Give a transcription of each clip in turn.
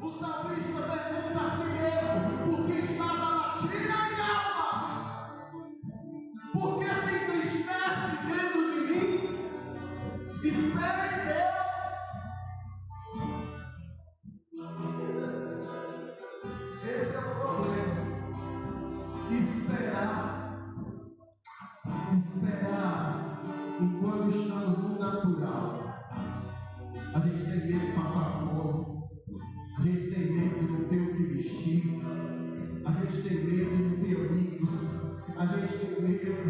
O salmista pergunta a si mesmo: por que estás abatida, minha alma? Por que se entristece dentro de mim? Espera em Deus. Esse é o problema. Esperar enquanto estamos no natural. A gente tem medo de passar fome. A gente tem medo de não ter o que vestir. A gente tem medo de não ter amigos. A gente tem medo.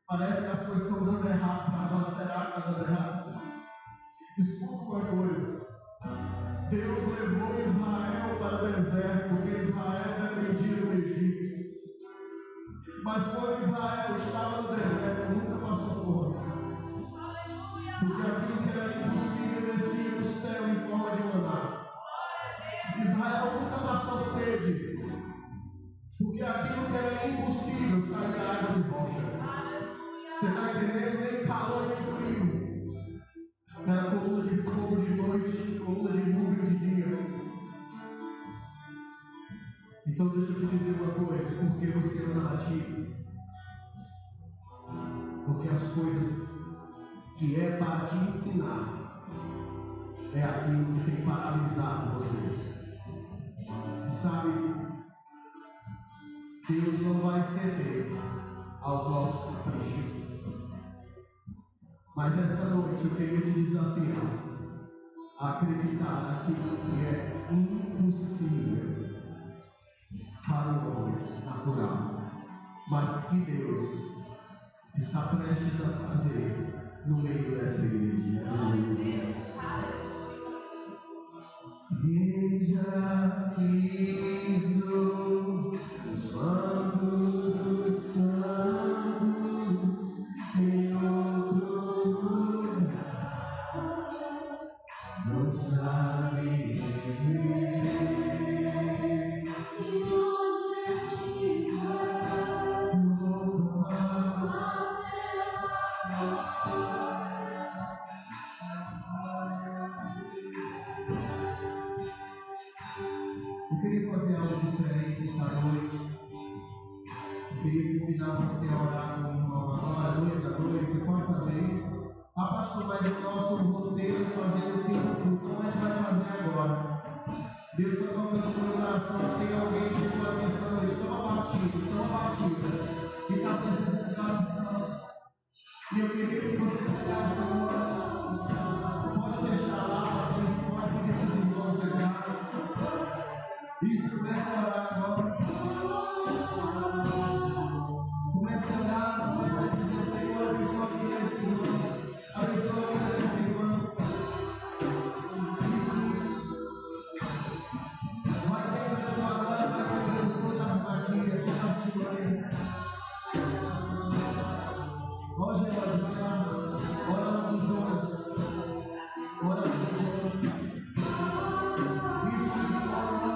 Parece que as coisas estão dando errado para nós. Será que está dando errado? Escuta uma coisa. Deus levou Israel para o deserto, porque Israel dependia do Egito. Mas quando Israel estava no deserto, nunca passou fome. Porque aquilo que era impossível descia do céu em forma de maná. Israel nunca passou sede. Porque aquilo que era impossível saía água de rocha. Você está entendendo? Nem calor nem frio. Era coluna de fogo de noite, coluna de nuvem de dia. Então deixa eu te dizer uma coisa: por que você anda abatido? Porque as coisas que é para te ensinar é aquilo que tem paralisado você. E sabe, Deus não vai ceder aos nossos caprichos. Mas essa noite eu queria te desafiar a acreditar naquilo que é impossível para o homem natural, mas que Deus está prestes a fazer no meio dessa igreja. Veja Cristo, o Santo dos Santos, em outro lugar, não sabe viver. E onde estiver, eu queria fazer algo diferente essa noite. Eu queria convidar você a orar com o irmão agora, 2 a 2. Você pode fazer isso? Ah, pastor, mas o nosso roteiro é fazer no fim do culto. Então a gente vai fazer agora. Deus está tocando no meu coração. Tem alguém que chegou pensando isso, tão abatido, e está precisando de oração. E eu queria que você pegasse a mão. Pode deixar lá, você pode pedir para os irmãos entrarem. Isso, comece a orar agora. Comece a orar, comece a dizer: Senhor, abençoa a vida desse irmão. Abençoa a vida desse irmão. Isso. Vai quebrando agora, vai quebrando toda a armadilha, toda a artimanha. Ó, George, vai lá. Ora lá com Jonas. Ora lá com Jonas. Isso, ora lá.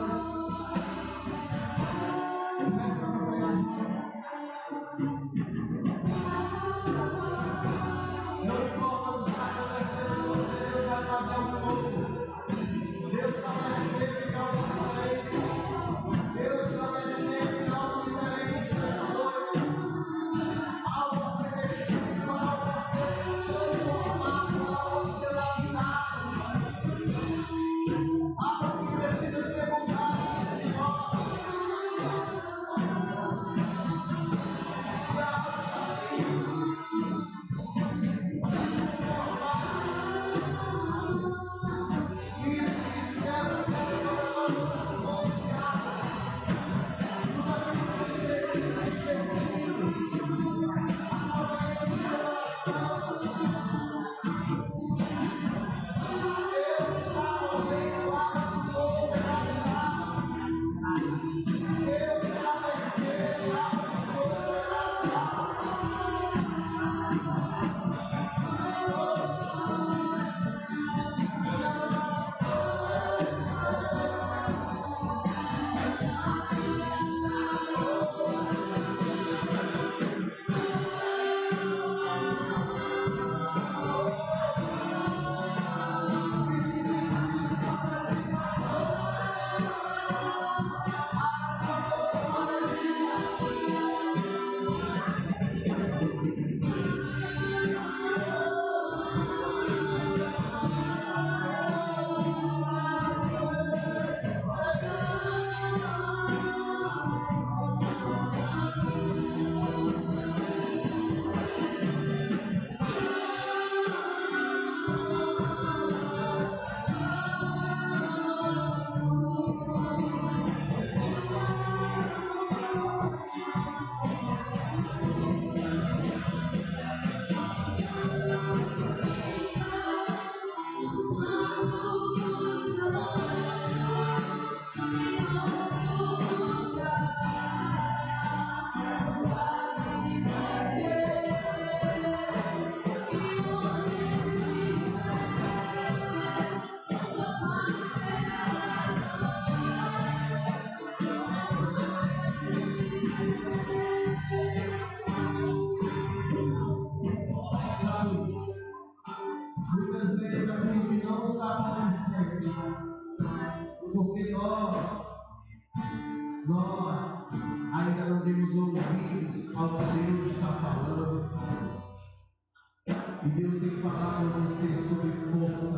falar com você sobre força,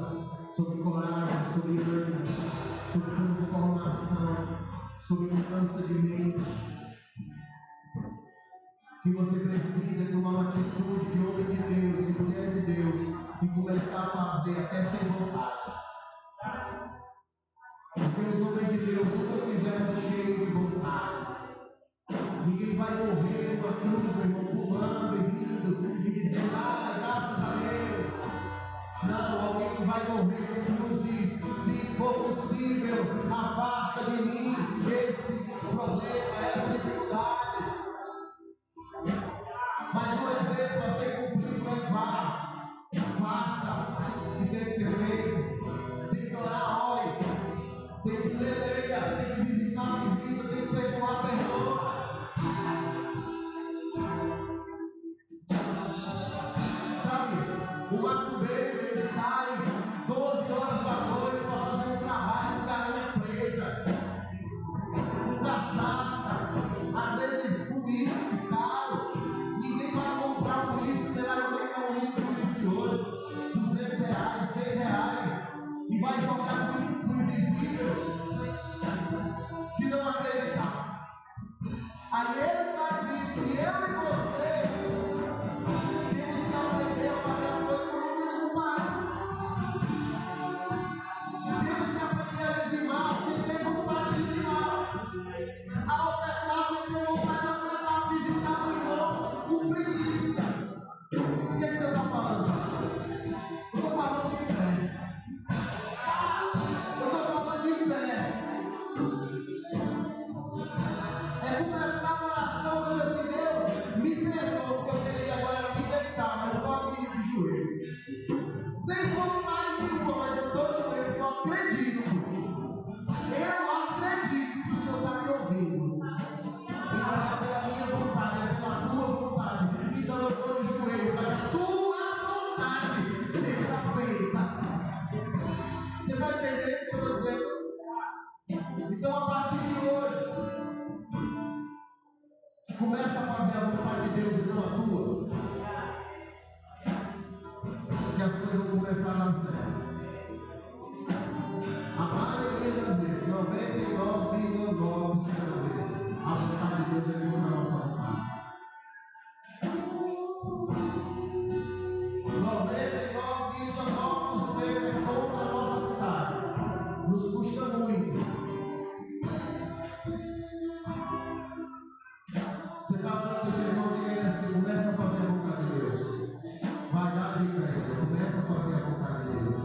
sobre coragem, sobre ânimo, sobre transformação, sobre mudança de mente. Que você precisa tomar uma atitude de homem de Deus, de mulher de Deus, e começar a fazer até sem vontade. Porque os homens de Deus nunca fizeram cheio de vontades. Ninguém vai morrer numa cruz, meu irmão, pulando e rindo e dizendo, graças a Deus. Não, alguém que vai morrer na cruz diz, se for possível, afasta de mim esse problema, essa dificuldade. Mas o exemplo a ser cumprido é vá, faça o que tem que ser feito, tem que orar, ore, tem que ler, leia, tem que visitar, visita, tem que perdoar, perdoa. Sabe, o macumbeiro ele sai 12 horas da noite para fazer um trabalho com galinha preta, com cachaça, às vezes com uísque caro. Ninguém vai comprar um uísque, você vai comprar um litro de uísque hoje, R$200, R$100, e vai jogar no invisível, se não acreditar. Aí ele faz isso, e eu e você temos que aprender a fazer as coisas como Deus não faz. Temos que aprender a dizimar sem ter vontade de dizimar, a ofertar sem ter vontade de ofertar, a visitar o irmão com preguiça. O que é que você está falando? Eu estou falando de fé. Eu estou falando de fé. É começar a oração dizendo assim, Deus, me perdoa, porque eu queria agora me deitar, mas eu estou aqui de joelho. Sem vontade nenhuma, mas eu estou de joelho, porque eu acredito. Eu acredito que o Senhor está me ouvindo. E não é pela minha vontade, é pela tua vontade. Então eu estou de joelho para que a tua vontade seja feita. Você vai entender o que eu estou dizendo? Então a partir de hoje, começa a fazer a vontade de Deus e não a tua. Que as coisas vão começar a dar certo. A maioria das vezes, 99,9% das vezes, a vontade de Deus é contra a nossa vontade. 99,9% é contra a nossa vontade. Nos custa muito. Você está falando com o seu irmão, diga ele assim, começa a fazer a vontade de Deus. Vai dar a dica a ele, começa a fazer a vontade de Deus.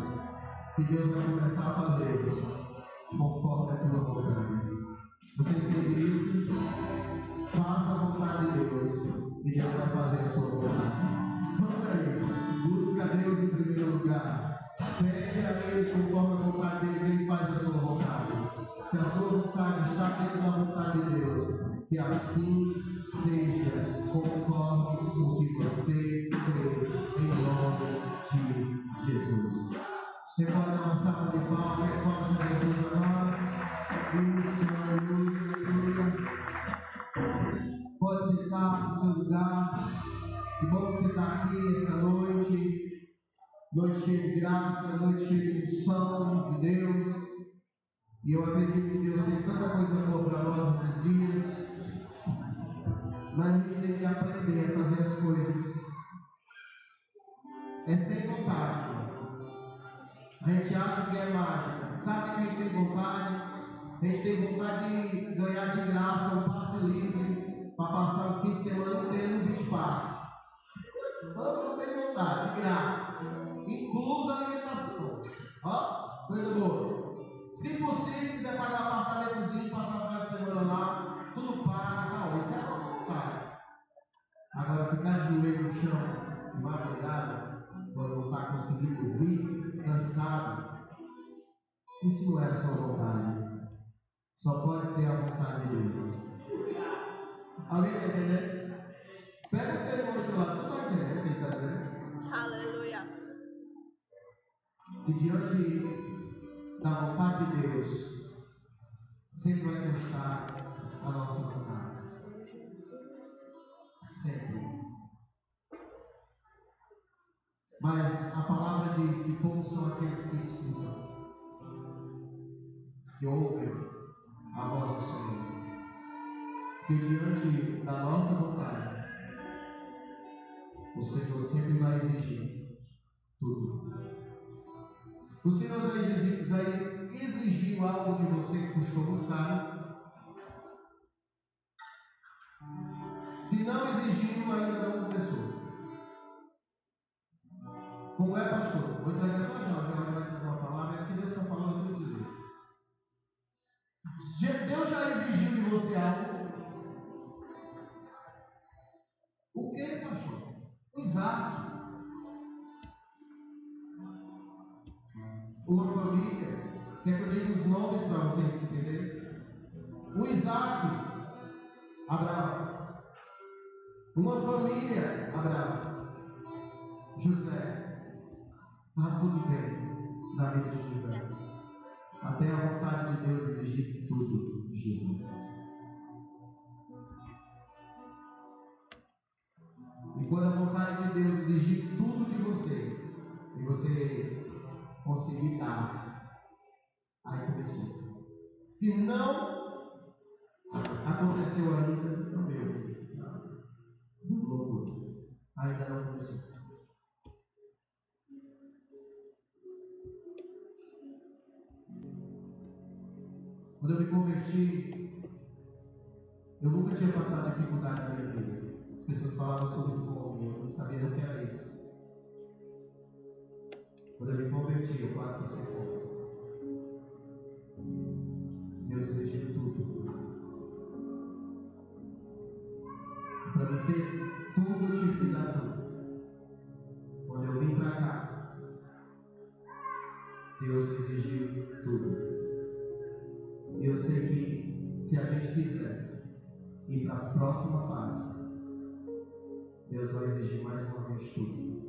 E Deus vai começar a fazer conforme a tua vontade. Você entende isso? Faça a vontade de Deus e Deus vai fazer a sua vontade. Vamos para isso. Busca Deus em primeiro lugar. Pede a Ele conforme a vontade dele, que Ele faz a sua vontade. Se a sua vontade está dentro da vontade de Deus, que assim seja conforme o que você crê, em nome de Jesus. Você pode dar uma salva de palmas, em nome de Jesus agora. Isso, aleluia. Pode sentar no seu lugar. Que bom você estar aqui essa noite. Noite cheia de graça, noite cheia de unção de Deus. E eu acredito que Deus tem tanta coisa boa para nós esses dias. Mas a gente tem que aprender a fazer as coisas. É sem vontade. A gente acha que é mágica. Sabe o que a gente tem vontade? A gente tem vontade de ganhar de graça um passe livre para passar o fim de semana inteiro no Beach Park. Todo mundo tem vontade, de graça. Incluso a alimentação. Ó, coisa boa. Se possível, quiser pagar um apartamentozinho, passar o final de semana lá, tudo paga, tal. Isso é a nossa vontade. Agora, ficar de joelho no chão, de madrugada, quando não está conseguindo dormir, cansado, isso não é a sua vontade. Só pode ser a vontade de Deus. Alguém está entendendo? Pega o teu irmão do teu lado, tu está entendendo o que ele está dizendo? Aleluia. Que diante da vontade de Deus, sempre vai custar a nossa vontade. Sempre. Mas a palavra diz que poucos são aqueles que escutam, que ouvem a voz do Senhor. Que diante da nossa vontade, o Senhor sempre vai exigir tudo. O Senhor vai exigir algo de você que custou muito caro. Se não exigiu, ainda não começou. Como é, pastor? Vou entregar para Jorge vai trazer uma palavra, é porque Deus está falando, eu tenho que dizer. Deus já exigiu de você algo. O que, pastor? O Isaac. Uma família. Quer que eu diga os nomes para você entender? O Isaac, Abraão. Uma família, Abraão. José. Está tudo bem na vida de José. Até a vontade de Deus exigir tudo de José. E quando a vontade de Deus exigir tudo de você, e você conseguir dar, aí começou. Se não aconteceu ainda, não meu. Loucura. Ainda não começou. Quando eu me converti, eu nunca tinha passado dificuldade na minha vida. As pessoas falavam sobre fome, eu não sabia o que era isso. Quando eu me converti, eu quase passei fome. Deus seja tudo. Para me ter tudo, eu tive que dar tudo. Quando eu vim para cá, Deus exigiu tudo. E eu sei que se a gente quiser ir para a próxima fase, Deus vai exigir mais uma vez tudo.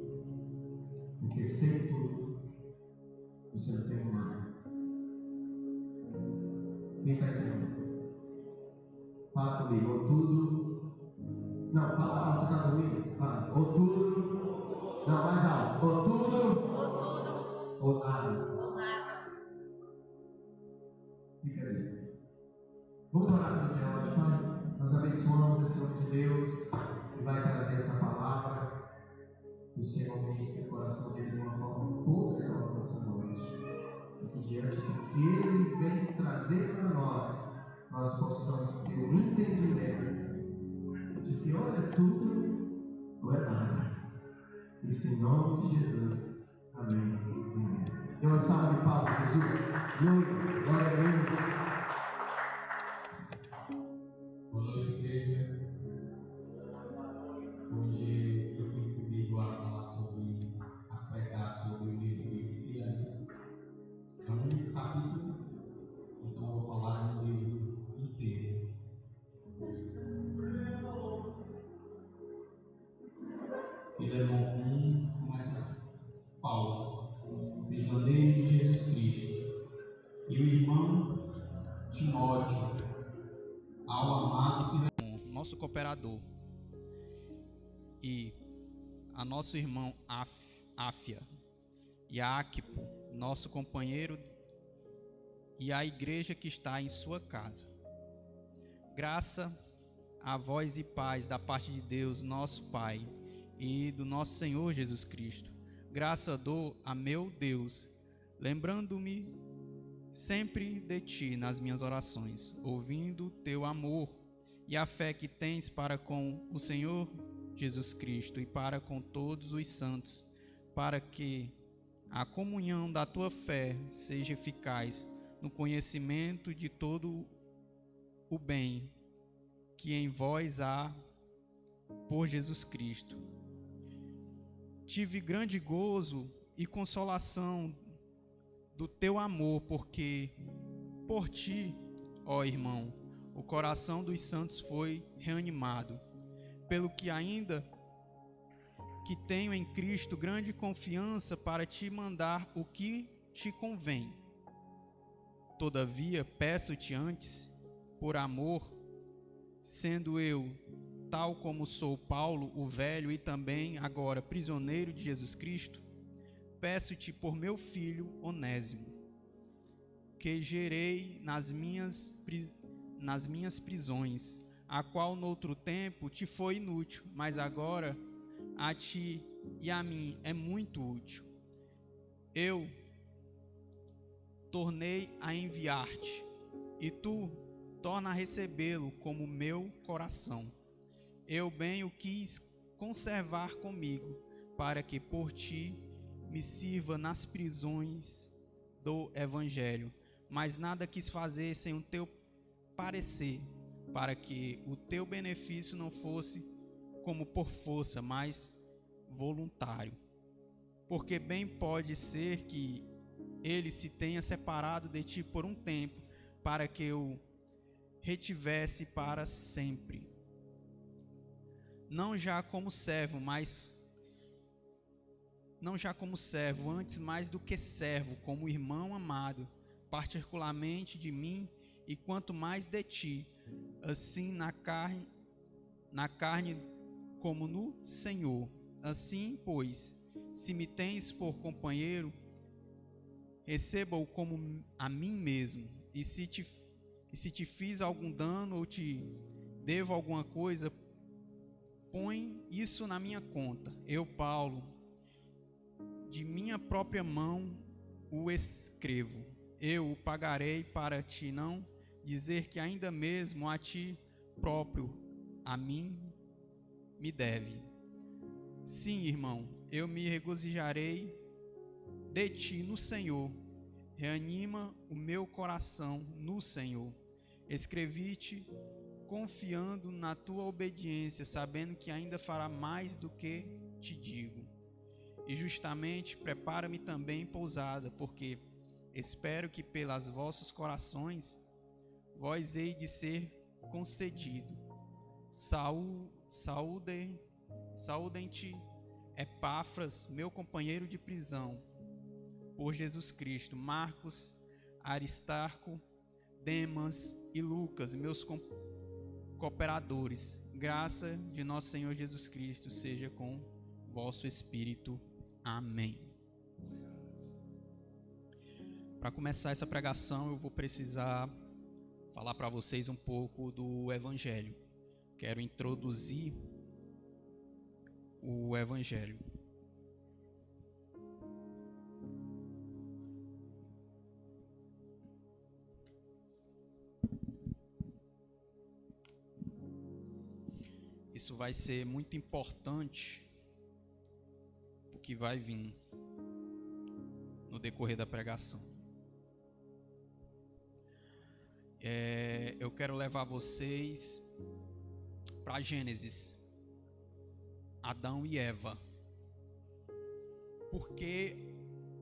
Porque sem tudo, você não tem nada. Quem está entendendo? Fala comigo, ou tudo. Não, fala, você está dormindo? Fala, ou tudo. Não, mais alto. Ou tudo, ou nada. Fica aí. Vamos orar para o Senhor, Pai. Nós abençoamos esse homem de Deus que vai trazer essa palavra. O Senhor ministra o coração dele de uma forma poderosa essa noite. E que diante do que Ele vem trazer para nós possamos ter um entendimento de que olha tudo não é nada. Isso em nome de Jesus. Amém. Amém. Dê uma salva de palmas, Jesus. Aleluia. Glória a Deus. Boa noite, igreja. Hoje eu fui comigo a falar sobre, a pregar sobre o livro de Filadelfia. É um único capítulo, então eu vou falar do livro inteiro. Filemão 1 começa assim: Paulo, prisioneiro de Jesus Cristo, e o irmão Timóteo, ao amado Filemão, nosso cooperador, e a nosso irmão Áfia e a Áquipo, nosso companheiro, e a igreja que está em sua casa. Graça a vós e paz da parte de Deus, nosso Pai, e do nosso Senhor Jesus Cristo. Graça dou a meu Deus, lembrando-me sempre de ti nas minhas orações, ouvindo teu amor e a fé que tens para com o Senhor Jesus Cristo e para com todos os santos, para que a comunhão da tua fé seja eficaz no conhecimento de todo o bem que em vós há por Jesus Cristo. Tive grande gozo e consolação do teu amor, porque por ti, ó irmão, o coração dos santos foi reanimado, pelo que ainda que tenho em Cristo grande confiança para te mandar o que te convém. Todavia, peço-te antes, por amor, sendo eu tal como sou Paulo, o velho, e também agora prisioneiro de Jesus Cristo, peço-te por meu filho Onésimo, que gerei nas minhas prisões, a qual noutro tempo te foi inútil, mas agora a ti e a mim é muito útil. Eu tornei a enviar-te, e tu torna a recebê-lo como meu coração. Eu bem o quis conservar comigo, para que por ti me sirva nas prisões do Evangelho, mas nada quis fazer sem o teu parecer, para que o teu benefício não fosse como por força, mas voluntário. Porque bem pode ser que ele se tenha separado de ti por um tempo, para que eu retivesse para sempre. Não já como servo, antes mais do que servo, como irmão amado, particularmente de mim, e quanto mais de ti, assim na carne como no Senhor. Assim, pois, se me tens por companheiro, receba-o como a mim mesmo. E se te fiz algum dano ou te devo alguma coisa, põe isso na minha conta. Eu, Paulo, de minha própria mão o escrevo. Eu o pagarei, para te não dizer que ainda mesmo a ti próprio a mim me deve. Sim, irmão, eu me regozijarei de ti no Senhor. Reanima o meu coração no Senhor. Escrevi-te confiando na tua obediência, sabendo que ainda fará mais do que te digo. E justamente prepara-me também pousada, porque espero que pelas vossos corações vós hei de ser concedido. Saúdem-te, Epáfras, meu companheiro de prisão, por Jesus Cristo, Marcos, Aristarco, Demas e Lucas, meus cooperadores. Graça de nosso Senhor Jesus Cristo seja com vosso espírito. Amém. Para começar essa pregação, eu vou precisar falar para vocês um pouco do Evangelho. Quero introduzir o Evangelho. Isso vai ser muito importante, o que vai vir no decorrer da pregação. Eu quero levar vocês para Gênesis, Adão e Eva. Por que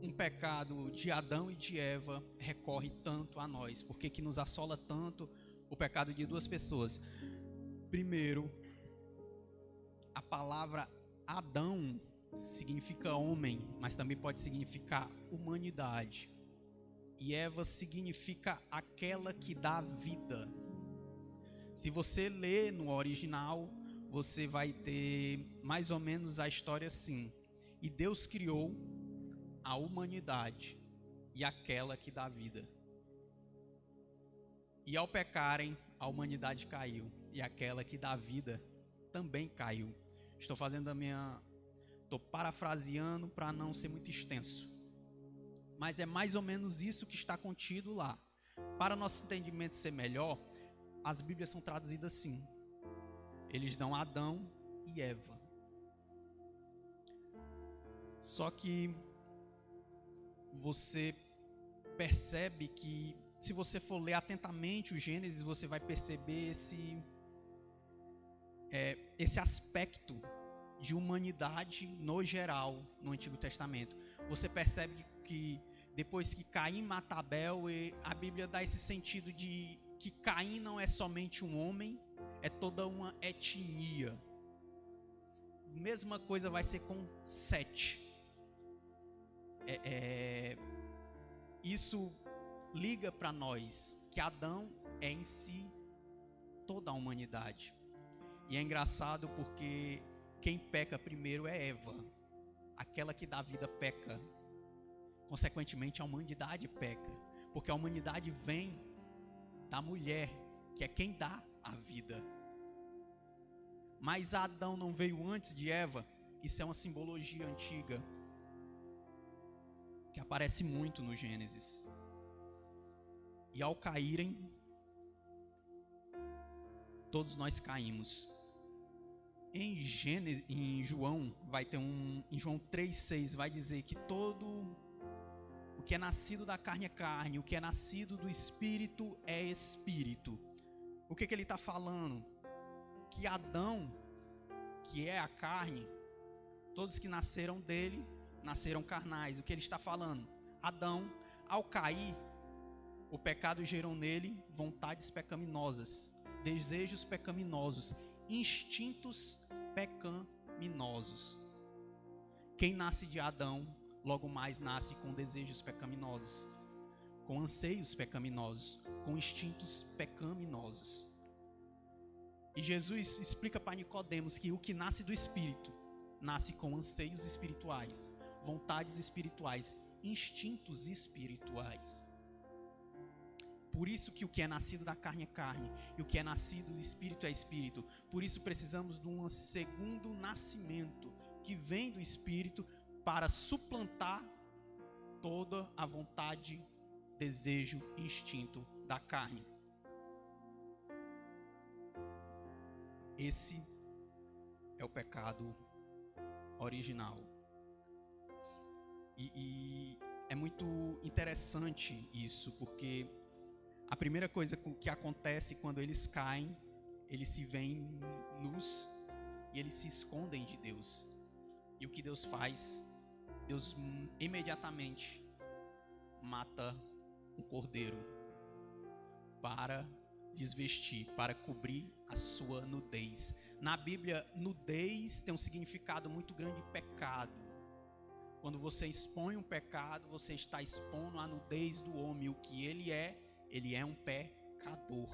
um pecado de Adão e de Eva recorre tanto a nós? Por que nos assola tanto o pecado de duas pessoas? Primeiro, a palavra Adão significa homem, mas também pode significar humanidade. E Eva significa aquela que dá vida. Se você ler no original, você vai ter mais ou menos a história assim. E Deus criou a humanidade e aquela que dá vida. E ao pecarem, a humanidade caiu e aquela que dá vida também caiu. Estou parafraseando para não ser muito extenso. Mas é mais ou menos isso que está contido lá. Para nosso entendimento ser melhor, as Bíblias são traduzidas assim. Eles dão Adão e Eva. Só que você percebe que, se você for ler atentamente o Gênesis, você vai perceber esse aspecto de humanidade no geral no Antigo Testamento. Você percebe que depois que Caim mata Abel, a Bíblia dá esse sentido de que Caim não é somente um homem, é toda uma etnia. Mesma coisa vai ser com Sete. Isso liga para nós que Adão é em si toda a humanidade. E é engraçado porque quem peca primeiro é Eva. Aquela que dá vida peca. Consequentemente, a humanidade peca. Porque a humanidade vem da mulher, que é quem dá a vida. Mas Adão não veio antes de Eva. Isso é uma simbologia antiga que aparece muito no Gênesis. E ao caírem, todos nós caímos. Em João vai ter em João 3,6 vai dizer que todo o que é nascido da carne é carne, o que é nascido do espírito é espírito. O que ele está falando? Que Adão, que é a carne, todos que nasceram dele, nasceram carnais. O que ele está falando? Adão, ao cair, o pecado gerou nele vontades pecaminosas, desejos pecaminosos, instintos pecaminosos. Quem nasce de Adão, logo mais nasce com desejos pecaminosos, com anseios pecaminosos, com instintos pecaminosos. E Jesus explica para Nicodemos que o que nasce do Espírito, nasce com anseios espirituais, vontades espirituais, instintos espirituais. Por isso que o que é nascido da carne é carne, e o que é nascido do Espírito é Espírito. Por isso precisamos de um segundo nascimento, que vem do Espírito, para suplantar toda a vontade, desejo e instinto da carne. Esse é o pecado original. E é muito interessante isso, porque a primeira coisa que acontece quando eles caem, eles se veem nus e eles se escondem de Deus. E o que Deus faz? Deus imediatamente mata um cordeiro para desvestir, para cobrir a sua nudez. Na Bíblia, nudez tem um significado muito grande de pecado. Quando você expõe um pecado, você está expondo a nudez do homem. O que ele é um pecador.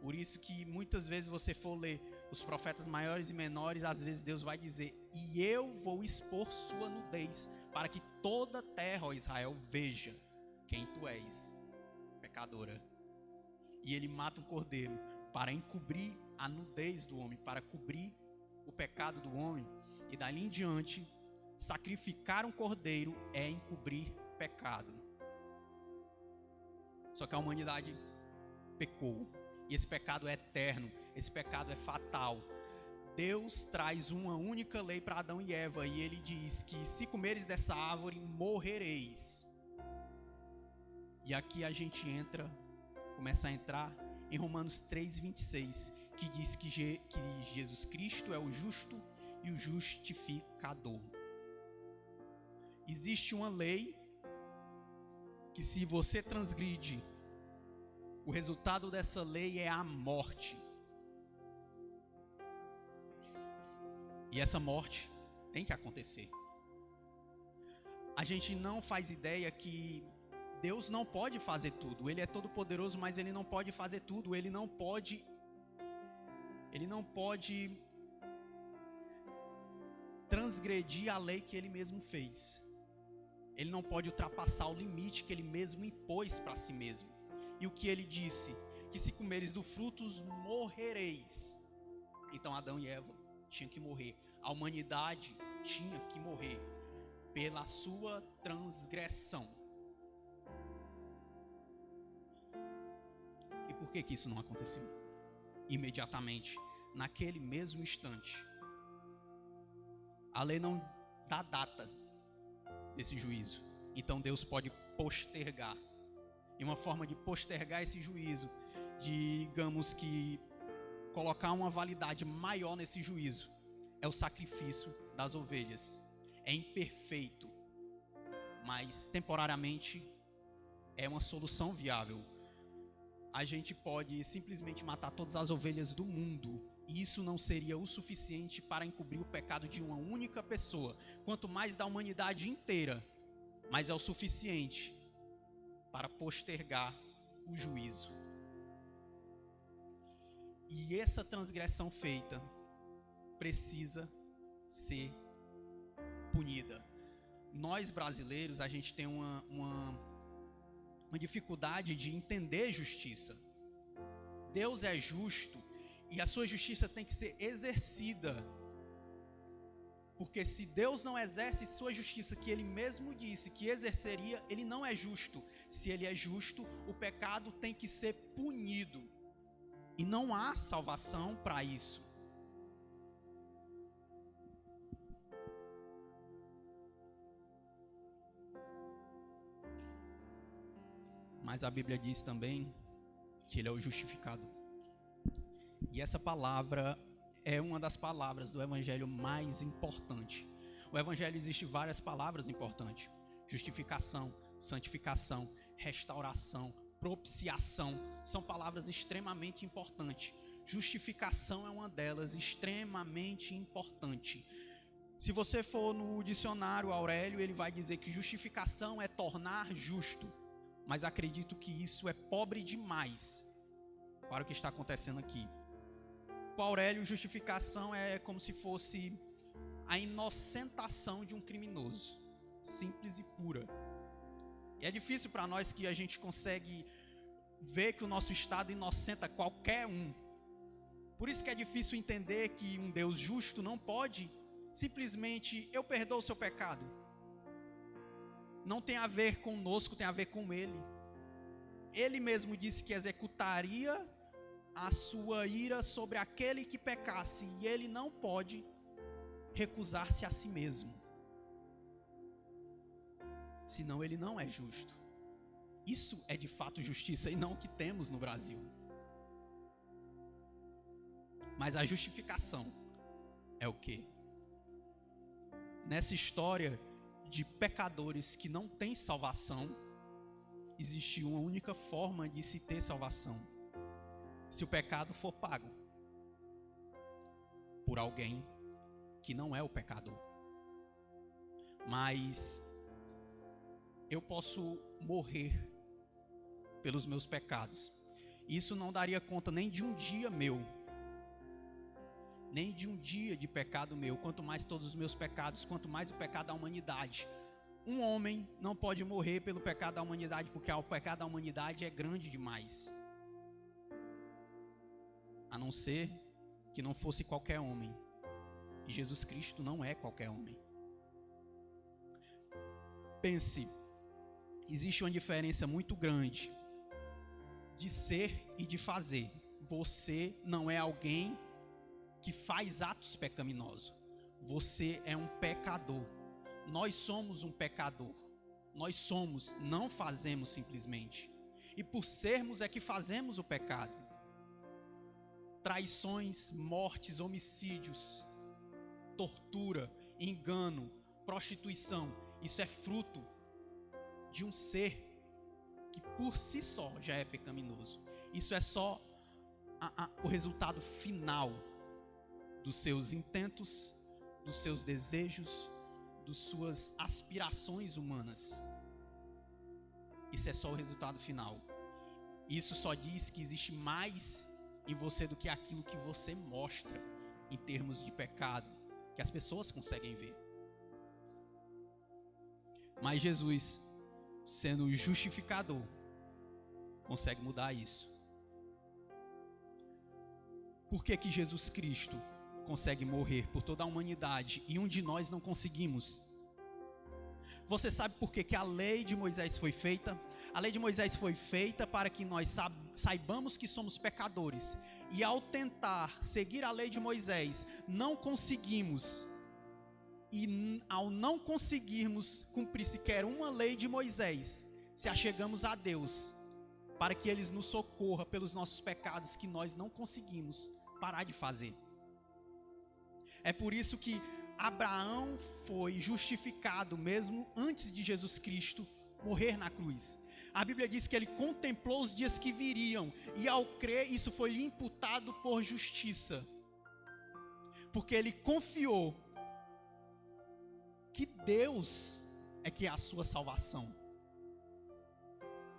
Por isso que muitas vezes você for ler os profetas maiores e menores, às vezes Deus vai dizer: e eu vou expor sua nudez, para que toda a terra, ó Israel, veja quem tu és, pecadora. E ele mata um cordeiro para encobrir a nudez do homem, para cobrir o pecado do homem. E dali em diante, sacrificar um cordeiro é encobrir pecado. Só que a humanidade pecou. E esse pecado é eterno. Esse pecado é fatal. Deus traz uma única lei para Adão e Eva. E ele diz que se comeres dessa árvore, morrereis. E aqui a gente começa a entrar em Romanos 3,26. Que diz que Jesus Cristo é o justo e o justificador. Existe uma lei que, se você transgride, o resultado dessa lei é a morte. E essa morte tem que acontecer. A gente não faz ideia que Deus não pode fazer tudo. Ele é todo poderoso, mas Ele não pode fazer tudo. Ele não pode transgredir a lei que Ele mesmo fez. Ele não pode ultrapassar o limite que Ele mesmo impôs para si mesmo. E o que Ele disse? Que se comeres do frutos, morrereis. Então Adão e Eva tinham que morrer. A humanidade tinha que morrer pela sua transgressão. E por que isso não aconteceu? Imediatamente, naquele mesmo instante. A lei não dá data desse juízo. Então Deus pode postergar. E uma forma de postergar esse juízo, digamos que colocar uma validade maior nesse juízo, é o sacrifício das ovelhas. É imperfeito, mas temporariamente é uma solução viável. A gente pode simplesmente matar todas as ovelhas do mundo, e isso não seria o suficiente para encobrir o pecado de uma única pessoa, quanto mais da humanidade inteira, mas é o suficiente para postergar o juízo. E essa transgressão feita precisa ser punida. Nós brasileiros, a gente tem uma dificuldade de entender justiça. Deus é justo e a sua justiça tem que ser exercida. Porque se Deus não exerce sua justiça, que Ele mesmo disse que exerceria, Ele não é justo. Se Ele é justo, o pecado tem que ser punido. E não há salvação para isso. Mas a Bíblia diz também que Ele é o justificador. E essa palavra é uma das palavras do Evangelho mais importante. O Evangelho existe várias palavras importantes: justificação, santificação, restauração, propiciação. São palavras extremamente importantes. Justificação é uma delas, extremamente importante. Se você for no dicionário Aurélio, ele vai dizer que justificação é tornar justo. Mas acredito que isso é pobre demais para o que está acontecendo aqui. Para Aurélio, justificação é como se fosse a inocentação de um criminoso, simples e pura. E é difícil para nós que a gente consegue ver que o nosso Estado inocenta qualquer um. Por isso que é difícil entender que um Deus justo não pode simplesmente, eu perdoo o seu pecado. Não tem a ver conosco, tem a ver com Ele. Ele mesmo disse que executaria a sua ira sobre aquele que pecasse, e Ele não pode recusar-se a si mesmo. Senão Ele não é justo. Isso é de fato justiça e não o que temos no Brasil. Mas a justificação é o quê? Nessa história de pecadores que não têm salvação, existe uma única forma de se ter salvação: se o pecado for pago por alguém que não é o pecador. Mas eu posso morrer pelos meus pecados. Isso não daria conta nem de um dia meu, nem de um dia de pecado meu, quanto mais todos os meus pecados, quanto mais o pecado da humanidade. Um homem não pode morrer pelo pecado da humanidade, porque o pecado da humanidade é grande demais. A não ser que não fosse qualquer homem. E Jesus Cristo não é qualquer homem. Pense, existe uma diferença muito grande de ser e de fazer. Você não é alguém que faz atos pecaminosos. Você é um pecador. Nós somos um pecador. Nós somos, não fazemos simplesmente. E por sermos é que fazemos o pecado. Traições, mortes, homicídios, tortura, engano, prostituição. Isso é fruto de um ser que por si só já é pecaminoso. Isso é só o resultado final dos seus intentos, dos seus desejos, das suas aspirações humanas. Isso é só o resultado final. Isso só diz que existe mais em você do que aquilo que você mostra em termos de pecado, que as pessoas conseguem ver. Mas Jesus, sendo o justificador, consegue mudar isso. Por que que Jesus Cristo consegue morrer por toda a humanidade e um de nós não conseguimos? Você sabe por que que a lei de Moisés foi feita? A lei de Moisés foi feita para que nós saibamos que somos pecadores. E ao tentar seguir a lei de Moisés, não conseguimos. E ao não conseguirmos cumprir sequer uma lei de Moisés, se achegamos a Deus, para que Ele nos socorra pelos nossos pecados que nós não conseguimos parar de fazer. É por isso que Abraão foi justificado mesmo antes de Jesus Cristo morrer na cruz. A Bíblia diz que ele contemplou os dias que viriam, e ao crer isso foi lhe imputado por justiça, porque ele confiou que Deus é que é a sua salvação.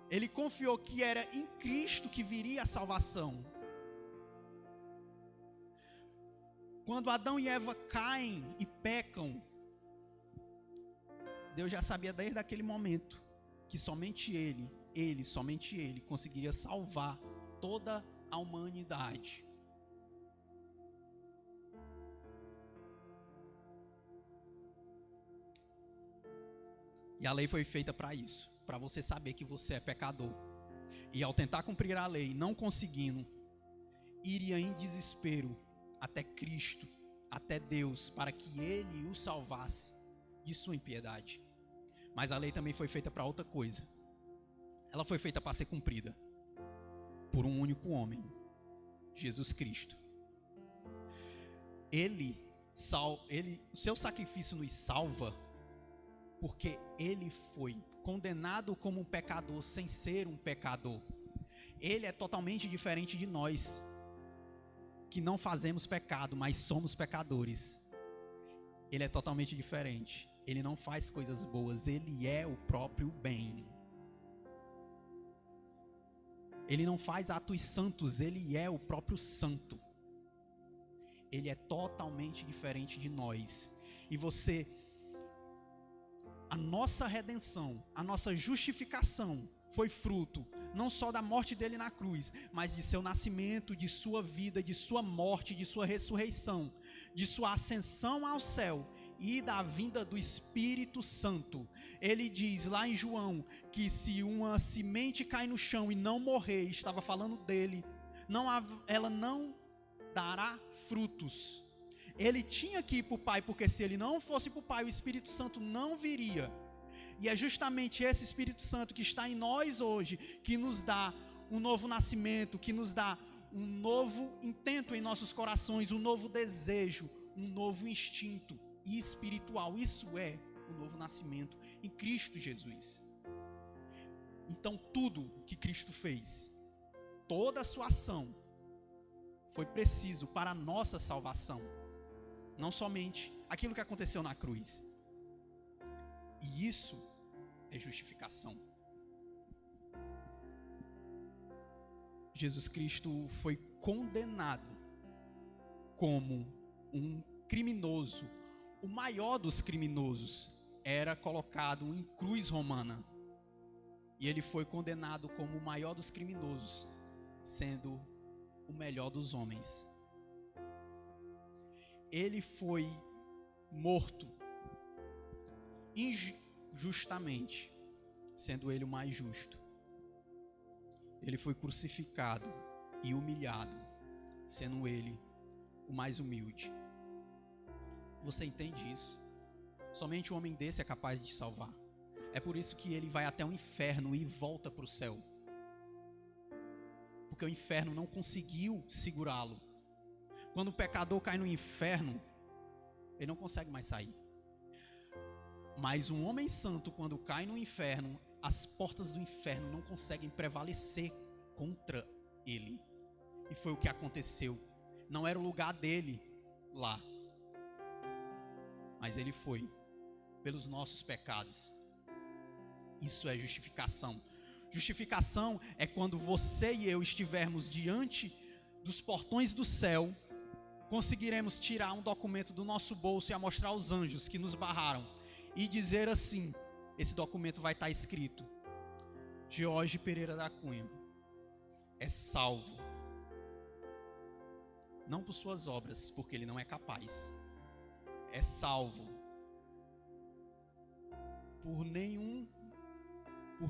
Ele confiou que era em Cristo que viria a salvação. Quando Adão e Eva caem e pecam, Deus já sabia desde aquele momento que somente Ele conseguiria salvar toda a humanidade. E a lei foi feita para isso, para você saber que você é pecador. E ao tentar cumprir a lei, não conseguindo, iria em desespero até Cristo, até Deus, para que Ele o salvasse de sua impiedade. Mas a lei também foi feita para outra coisa. Ela foi feita para ser cumprida por um único homem, Jesus Cristo. O seu sacrifício nos salva, porque Ele foi condenado como um pecador sem ser um pecador. Ele é totalmente diferente de nós, que não fazemos pecado, mas somos pecadores. Ele é totalmente diferente. Ele não faz coisas boas, Ele é o próprio bem. Ele não faz atos santos, Ele é o próprio santo. Ele é totalmente diferente de nós. E a nossa redenção, a nossa justificação foi fruto não só da morte dele na cruz, mas de seu nascimento, de sua vida, de sua morte, de sua ressurreição, de sua ascensão ao céu e da vinda do Espírito Santo. Ele diz lá em João que se uma semente cai no chão e não morrer, estava falando dele, ela não dará frutos. Ele tinha que ir para o Pai, porque se ele não fosse para o Pai, o Espírito Santo não viria. E é justamente esse Espírito Santo que está em nós hoje, que nos dá um novo nascimento, que nos dá um novo intento em nossos corações, um novo desejo, um novo instinto espiritual. Isso é o novo nascimento em Cristo Jesus. Então tudo que Cristo fez, toda a sua ação, foi preciso para a nossa salvação. Não somente aquilo que aconteceu na cruz. E isso é justificação. Jesus Cristo foi condenado como um criminoso. O maior dos criminosos era colocado em cruz romana. E ele foi condenado como o maior dos criminosos, sendo o melhor dos homens. Ele foi morto injustamente, sendo ele o mais justo. Ele foi crucificado e humilhado, sendo ele o mais humilde. Você entende isso? Somente um homem desse é capaz de te salvar. É por isso que ele vai até o inferno e volta para o céu. Porque o inferno não conseguiu segurá-lo. Quando o pecador cai no inferno, ele não consegue mais sair. Mas um homem santo, quando cai no inferno, as portas do inferno não conseguem prevalecer contra ele. E foi o que aconteceu. Não era o lugar dele lá. Mas ele foi pelos nossos pecados. Isso é justificação. Justificação é quando você e eu estivermos diante dos portões do céu, conseguiremos tirar um documento do nosso bolso e mostrar aos anjos que nos barraram e dizer assim, esse documento vai estar escrito: George Pereira da Cunha é salvo, não por suas obras, porque ele não é capaz, é salvo por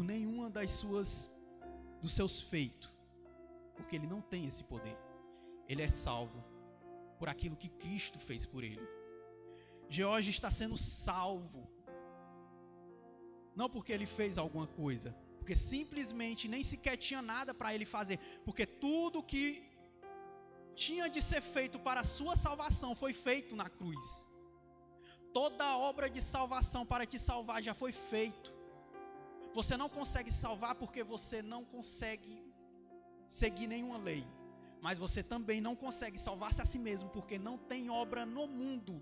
nenhuma dos seus feitos, porque ele não tem esse poder. Ele é salvo por aquilo que Cristo fez por ele. George está sendo salvo não porque ele fez alguma coisa, porque simplesmente nem sequer tinha nada para ele fazer, porque tudo que tinha de ser feito para a sua salvação foi feito na cruz. Toda a obra de salvação para te salvar já foi feito. Você não consegue salvar porque você não consegue seguir nenhuma lei, mas você também não consegue salvar-se a si mesmo, porque não tem obra no mundo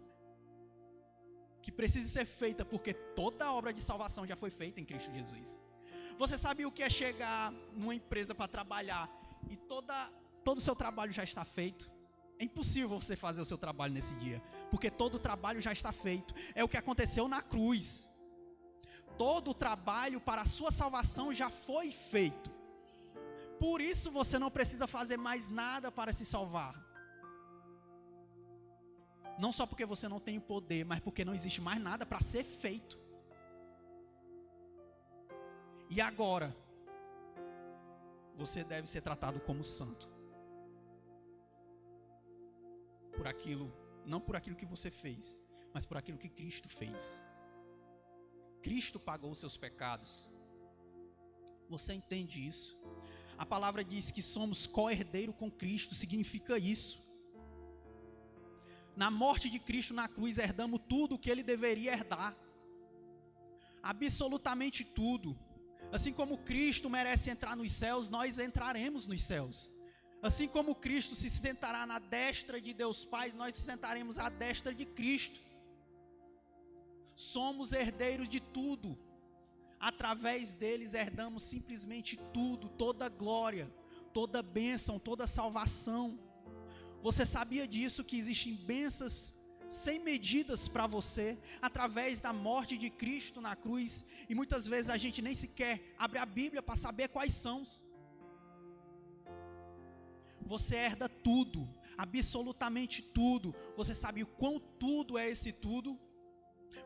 que precise ser feita, porque toda a obra de salvação já foi feita em Cristo Jesus. Você sabe o que é chegar numa empresa para trabalhar e todo o seu trabalho já está feito? É impossível você fazer o seu trabalho nesse dia, porque todo o trabalho já está feito. É o que aconteceu na cruz. Todo o trabalho para a sua salvação já foi feito. Por isso você não precisa fazer mais nada para se salvar. Não só porque você não tem o poder, mas porque não existe mais nada para ser feito. E agora, você deve ser tratado como santo. Por aquilo, não por aquilo que você fez, mas por aquilo que Cristo fez. Cristo pagou os seus pecados. Você entende isso? A palavra diz que somos co-herdeiro com Cristo, significa isso. Na morte de Cristo na cruz, herdamos tudo o que Ele deveria herdar. Absolutamente tudo. Assim como Cristo merece entrar nos céus, nós entraremos nos céus. Assim como Cristo se sentará na destra de Deus Pai, nós sentaremos à destra de Cristo. Somos herdeiros de tudo. Através deles herdamos simplesmente tudo, toda glória, toda bênção, toda salvação. Você sabia disso, que existem bênçãos sem medidas para você, através da morte de Cristo na cruz, e muitas vezes a gente nem sequer abre a Bíblia para saber quais são. Você herda tudo, absolutamente tudo. Você sabe o quão tudo é esse tudo?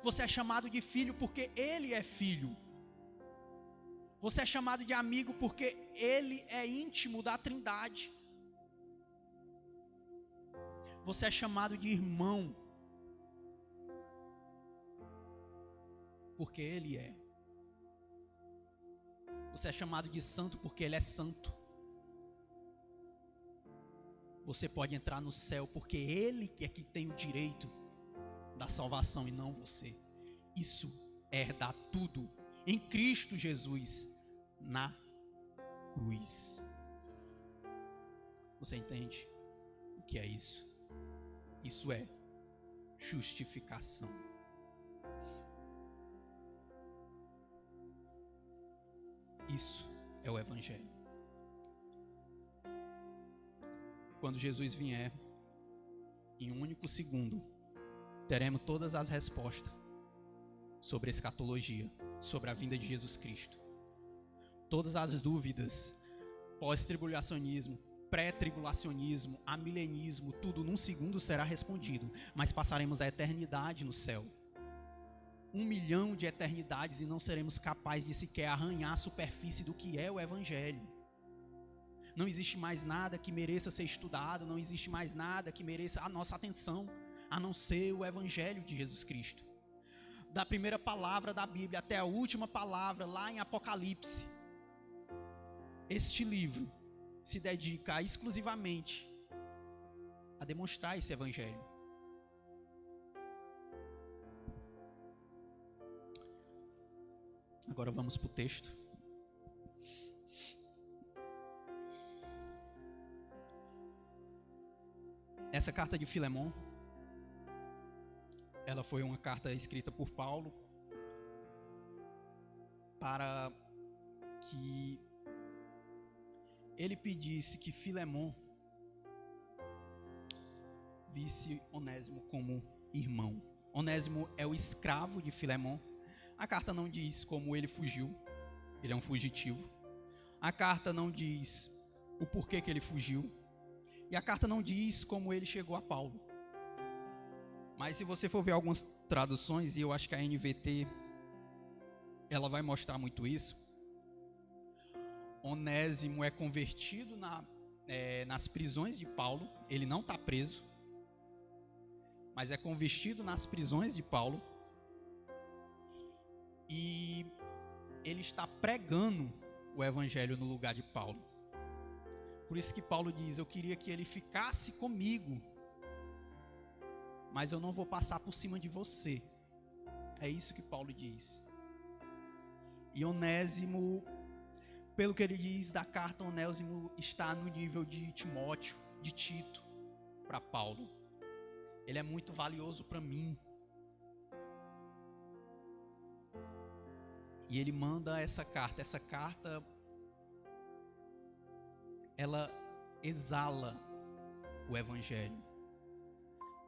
Você é chamado de filho porque Ele é filho. Você é chamado de amigo porque Ele é íntimo da Trindade. Você é chamado de irmão porque Ele é. Você é chamado de santo porque Ele é santo. Você pode entrar no céu porque Ele é que tem o direito da salvação e não você. Isso é herdar tudo em Cristo Jesus na cruz. Você entende o que é isso? Isso é justificação. Isso é o Evangelho. Quando Jesus vier, em um único segundo, teremos todas as respostas sobre a escatologia, sobre a vinda de Jesus Cristo. Todas as dúvidas, pós-tribulacionismo, pré-tribulacionismo, amilenismo, tudo num segundo será respondido, mas passaremos a eternidade no céu. 1 milhão de eternidades e não seremos capazes de sequer arranhar a superfície do que é o Evangelho. Não existe mais nada que mereça ser estudado, não existe mais nada que mereça a nossa atenção, a não ser o Evangelho de Jesus Cristo. Da primeira palavra da Bíblia até a última palavra lá em Apocalipse, este livro se dedica exclusivamente a demonstrar esse Evangelho. Agora vamos para o texto. Essa carta de Filemon, ela foi uma carta escrita por Paulo para que ele pedisse que Filemon visse Onésimo como irmão. Onésimo é o escravo de Filemon. A carta não diz como ele fugiu, ele é um fugitivo. A carta não diz o porquê que ele fugiu. E a carta não diz como ele chegou a Paulo. Mas se você for ver algumas traduções, e eu acho que a NVT, ela vai mostrar muito isso. Onésimo é convertido nas prisões de Paulo. Ele não está preso, mas é convertido nas prisões de Paulo. E ele está pregando o Evangelho no lugar de Paulo. Por isso que Paulo diz, eu queria que ele ficasse comigo, mas eu não vou passar por cima de você. É isso que Paulo diz. E Onésimo, pelo que ele diz da carta, Onésimo está no nível de Timóteo, de Tito, para Paulo. Ele é muito valioso para mim. E ele manda essa carta. Essa carta, ela exala o Evangelho.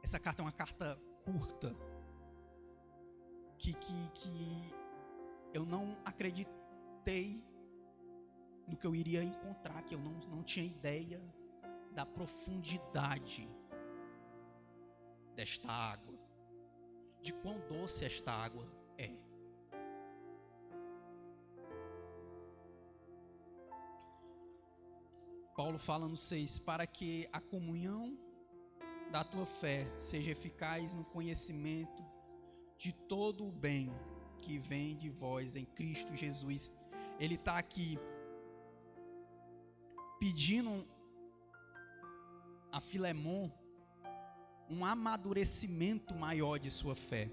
Essa carta é uma carta curta, que eu não acreditei no que eu iria encontrar, que eu não tinha ideia da profundidade desta água, de quão doce esta água é. Paulo fala no 6, para que a comunhão da tua fé seja eficaz no conhecimento de todo o bem que vem de vós em Cristo Jesus. Ele está aqui pedindo a Filemon um amadurecimento maior de sua fé.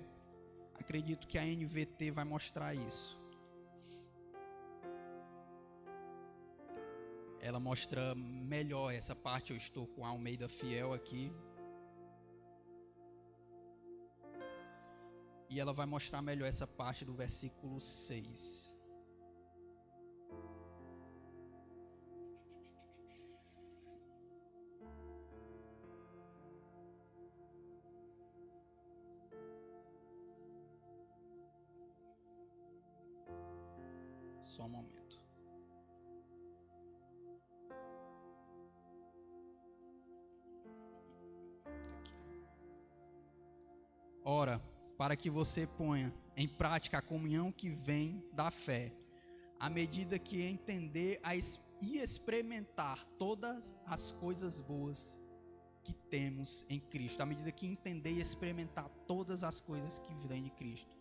Acredito que a NVT vai mostrar isso. Ela mostra melhor essa parte. Eu estou com a Almeida Fiel aqui. E ela vai mostrar melhor essa parte do versículo 6. Só um momento. Aqui. Ora, para que você ponha em prática a comunhão que vem da fé, à medida que entender e experimentar todas as coisas boas que temos em Cristo, à medida que entender e experimentar todas as coisas que vêm de Cristo.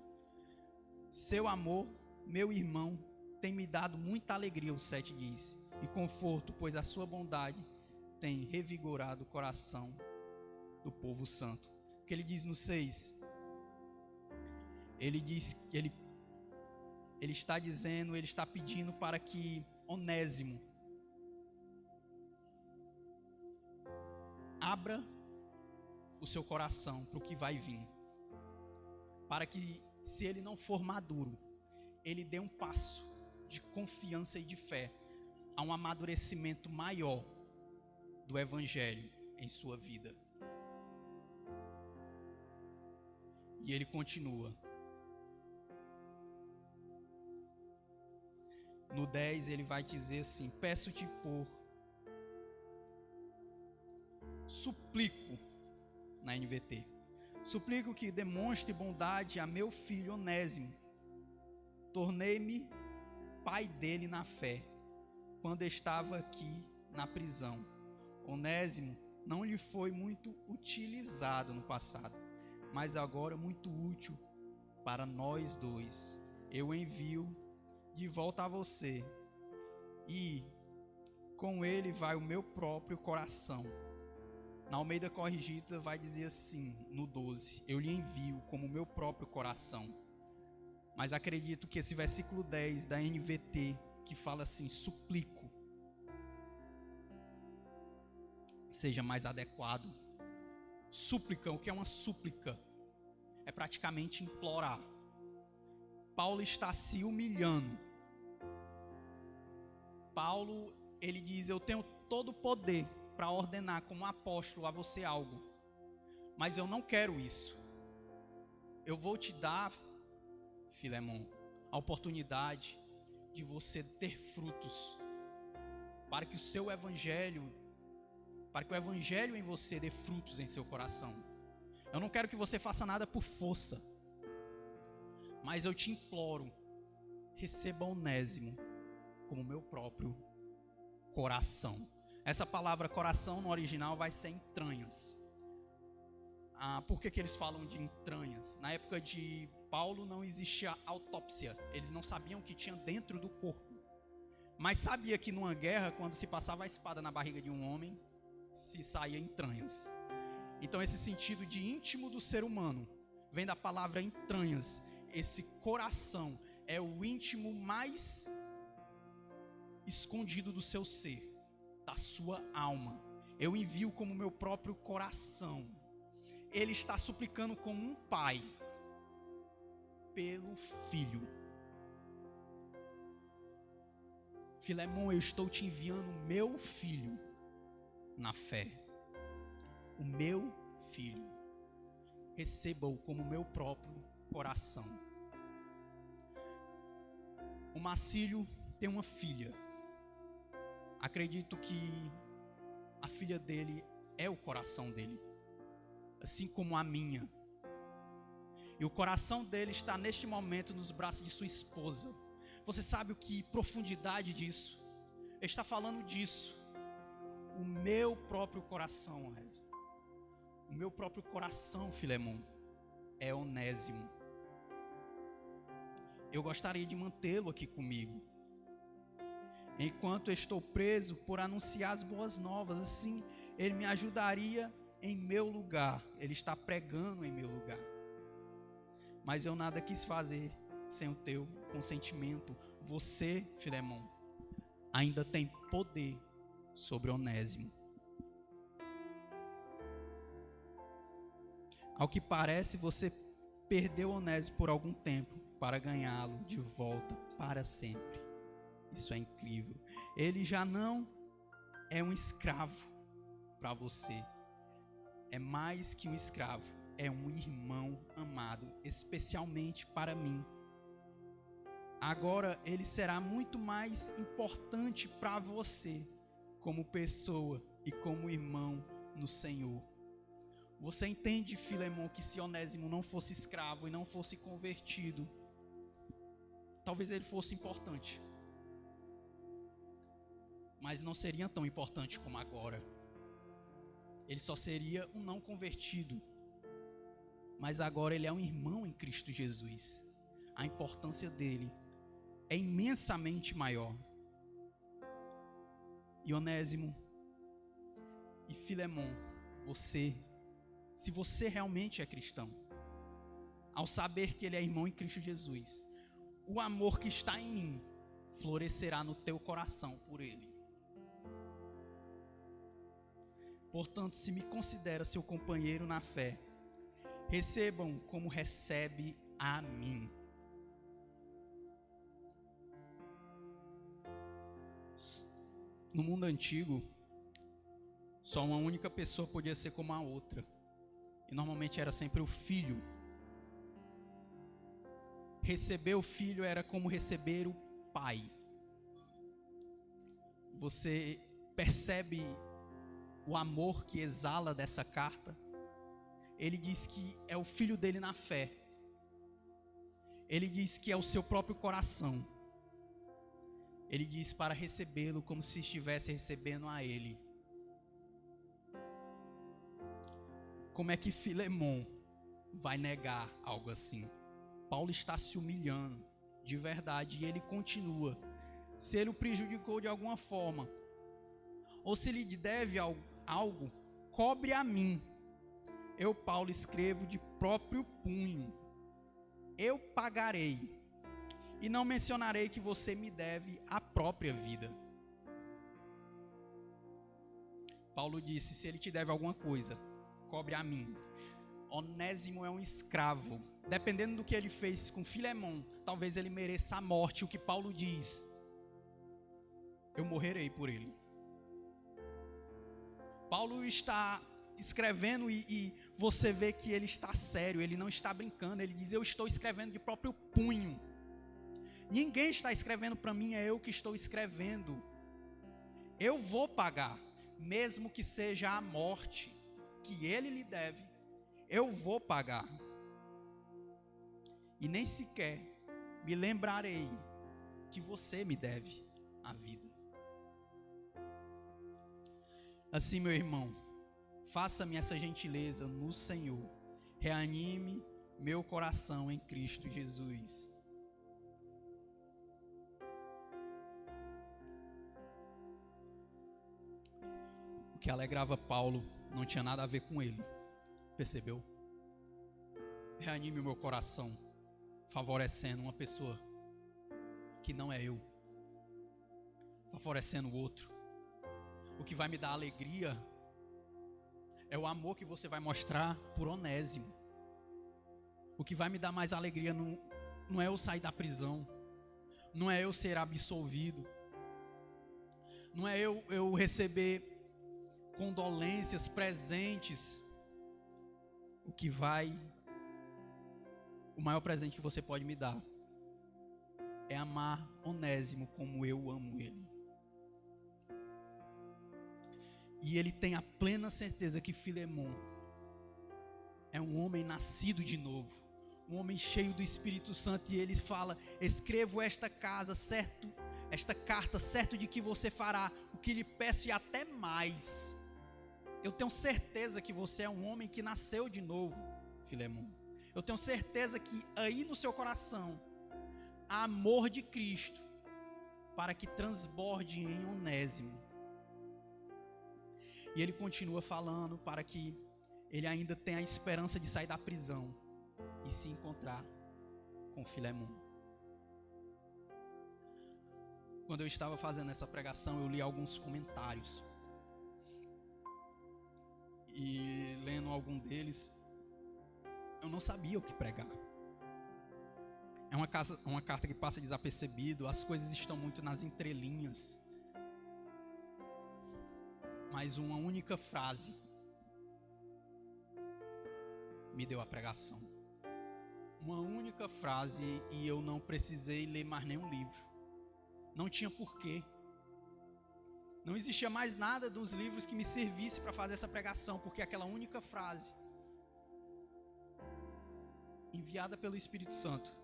Seu amor, meu irmão, tem me dado muita alegria, o 7 diz, e conforto, pois a sua bondade tem revigorado o coração do povo santo. O que ele diz no 6? Ele diz que ele está dizendo, ele está pedindo para que Onésimo abra o seu coração para o que vai vir. Para que, se ele não for maduro, ele dê um passo de confiança e de fé a um amadurecimento maior do Evangelho em sua vida. E ele continua. No 10 ele vai dizer assim: peço-te suplico, na NVT, suplico que demonstre bondade a meu filho Onésimo. Tornei-me pai dele na fé, quando estava aqui na prisão. Onésimo não lhe foi muito utilizado no passado, mas agora muito útil para nós dois. Eu envio de volta a você, e com ele vai o meu próprio coração. Na Almeida Corrigida vai dizer assim, no 12, eu lhe envio como o meu próprio coração. Mas acredito que esse versículo 10 da NVT, que fala assim, suplico, seja mais adequado. Súplica, o que é uma súplica? É praticamente implorar. Paulo está se humilhando. Paulo, ele diz, eu tenho todo o poder para ordenar como apóstolo a você algo, mas eu não quero isso. Eu vou te dar, Filemon, a oportunidade de você ter frutos, para que o seu evangelho, para que o evangelho em você dê frutos em seu coração. Eu não quero que você faça nada por força, mas eu te imploro, receba Onésimo como meu próprio coração. Essa palavra coração no original vai ser entranhas. Por que eles falam de entranhas? Na época de Paulo não existia autópsia. Eles não sabiam o que tinha dentro do corpo. Mas sabia que numa guerra, quando se passava a espada na barriga de um homem, se saía entranhas. Então esse sentido de íntimo do ser humano vem da palavra entranhas. Esse coração é o íntimo mais escondido do seu ser, da sua alma. Eu envio como meu próprio coração. Ele está suplicando como um pai pelo filho. Filemon, eu estou te enviando meu filho na fé. o meu filho. Receba-o como meu próprio coração. O Marcílio tem uma filha. Acredito que a filha dele é o coração dele, assim como a minha. E o coração dele está neste momento nos braços de sua esposa. Você sabe o que profundidade disso? Ele está falando disso. O meu próprio coração, Onésimo. O meu próprio coração, Filemon, é Onésimo. Eu gostaria de mantê-lo aqui comigo, enquanto eu estou preso, por anunciar as boas novas. Assim, ele me ajudaria em meu lugar. Ele está pregando em meu lugar. Mas eu nada quis fazer sem o teu consentimento. Você, Filemon, ainda tem poder sobre Onésimo. Ao que parece, você perdeu Onésimo por algum tempo para ganhá-lo de volta para sempre. Isso é incrível. Ele já não é um escravo para você. É mais que um escravo. É um irmão amado, especialmente para mim. Agora ele será muito mais importante para você, como pessoa e como irmão no Senhor. Você entende, Filemon, que se Onésimo não fosse escravo e não fosse convertido, talvez ele fosse importante, mas não seria tão importante como agora. Ele só seria um não convertido, mas agora ele é um irmão em Cristo Jesus. A importância dele é imensamente maior. E Onésimo e Filemon, se você realmente é cristão, ao saber que ele é irmão em Cristo Jesus, o amor que está em mim florescerá no teu coração por ele. Portanto, se me considera seu companheiro na fé, recebam como recebe a mim. No mundo antigo, só uma única pessoa podia ser como a outra. E normalmente era sempre o filho. Receber o filho era como receber o pai. Você percebe o amor que exala dessa carta? Ele diz que é o filho dele na fé. Ele diz que é o seu próprio coração. Ele diz para recebê-lo como se estivesse recebendo a ele. Como é que Filemon vai negar algo assim? Paulo está se humilhando de verdade e ele continua. Se ele o prejudicou de alguma forma, ou se lhe deve algo, cobre a mim. Eu, Paulo, escrevo de próprio punho. Eu pagarei. E não mencionarei que você me deve a própria vida. Paulo disse, se ele te deve alguma coisa, cobre a mim. Onésimo é um escravo. Dependendo do que ele fez com Filemon, talvez ele mereça a morte. O que Paulo diz, eu morrerei por ele. Paulo está escrevendo e você vê que ele está sério, ele não está brincando. Ele diz, eu estou escrevendo de próprio punho. Ninguém está escrevendo para mim, é eu que estou escrevendo. Eu vou pagar, mesmo que seja a morte que ele lhe deve, eu vou pagar. E nem sequer me lembrarei que você me deve a vida. Assim, meu irmão, faça-me essa gentileza no Senhor. Reanime meu coração em Cristo Jesus. O que alegrava Paulo não tinha nada a ver com ele. Percebeu? Reanime o meu coração, favorecendo uma pessoa que não é eu, favorecendo o outro. O que vai me dar alegria é o amor que você vai mostrar por Onésimo. O que vai me dar mais alegria não é eu sair da prisão, não é eu ser absolvido, não é eu receber condolências, presentes. O maior presente que você pode me dar é amar Onésimo como eu amo ele. E ele tem a plena certeza que Filemon é um homem nascido de novo, um homem cheio do Espírito Santo, e ele fala: escrevo esta carta certo de que você fará o que lhe peço e até mais. Eu tenho certeza que você é um homem que nasceu de novo, Filemon. Eu tenho certeza que aí no seu coração há amor de Cristo, para que transborde em Onésimo. E ele continua falando para que ele ainda tenha a esperança de sair da prisão e se encontrar com Filemon. Quando eu estava fazendo essa pregação, eu li alguns comentários. E lendo algum deles, eu não sabia o que pregar. É uma carta que passa desapercebido, as coisas estão muito nas entrelinhas. Mas uma única frase me deu a pregação. Uma única frase, e eu não precisei ler mais nenhum livro. Não tinha porquê. Não existia mais nada dos livros que me servisse para fazer essa pregação, porque aquela única frase, enviada pelo Espírito Santo,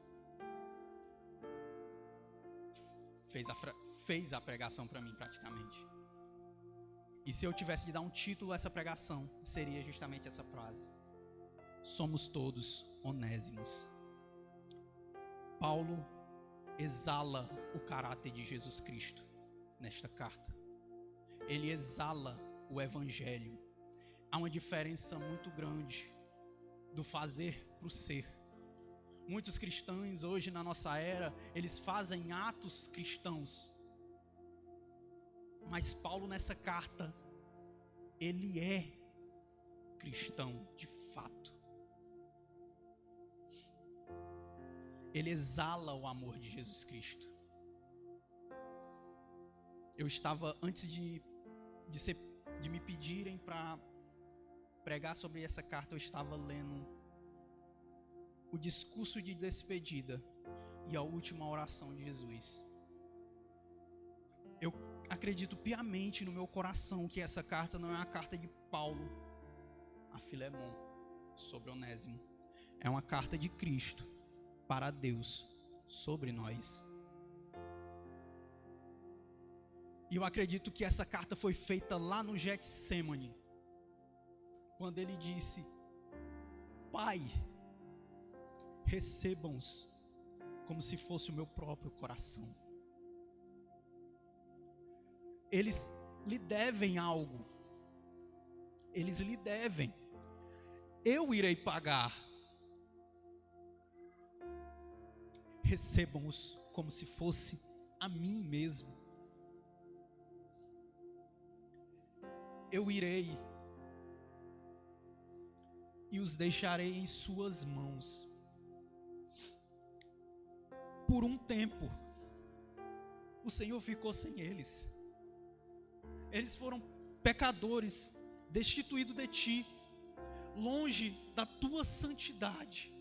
fez a pregação para mim praticamente. E se eu tivesse de dar um título a essa pregação, seria justamente essa frase: somos todos onésimos. Paulo exala o caráter de Jesus Cristo nesta carta. Ele exala o evangelho. Há uma diferença muito grande do fazer para o ser. Muitos cristãos hoje na nossa era, eles fazem atos cristãos. Mas Paulo nessa carta, ele é cristão de fato. Ele exala o amor de Jesus Cristo. Eu estava, antes de me pedirem para pregar sobre essa carta, eu estava lendo o discurso de despedida e a última oração de Jesus. Eu acredito piamente no meu coração que essa carta não é uma carta de Paulo a Filemon sobre Onésimo. É uma carta de Cristo para Deus sobre nós. E eu acredito que essa carta foi feita lá no Getsêmani, quando ele disse: Pai, recebam-os como se fosse o meu próprio coração. Eles lhe devem algo. Eles lhe devem. Eu irei pagar. Recebam-os como se fosse a mim mesmo. Eu irei e os deixarei em suas mãos. Por um tempo, o Senhor ficou sem eles. Eles foram pecadores, destituídos de ti, longe da tua santidade.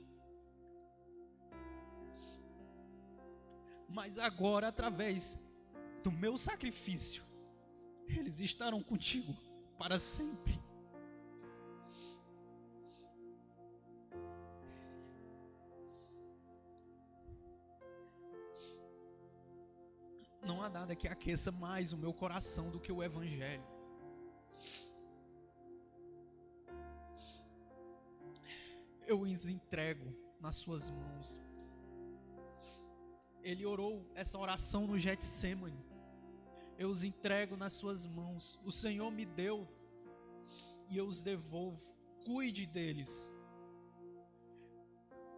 Mas agora, através do meu sacrifício, eles estarão contigo para sempre. Não há nada que aqueça mais o meu coração do que o Evangelho. Eu os entrego nas suas mãos. Ele orou essa oração no Getsêmani. Eu os entrego nas suas mãos. O Senhor me deu e eu os devolvo. Cuide deles.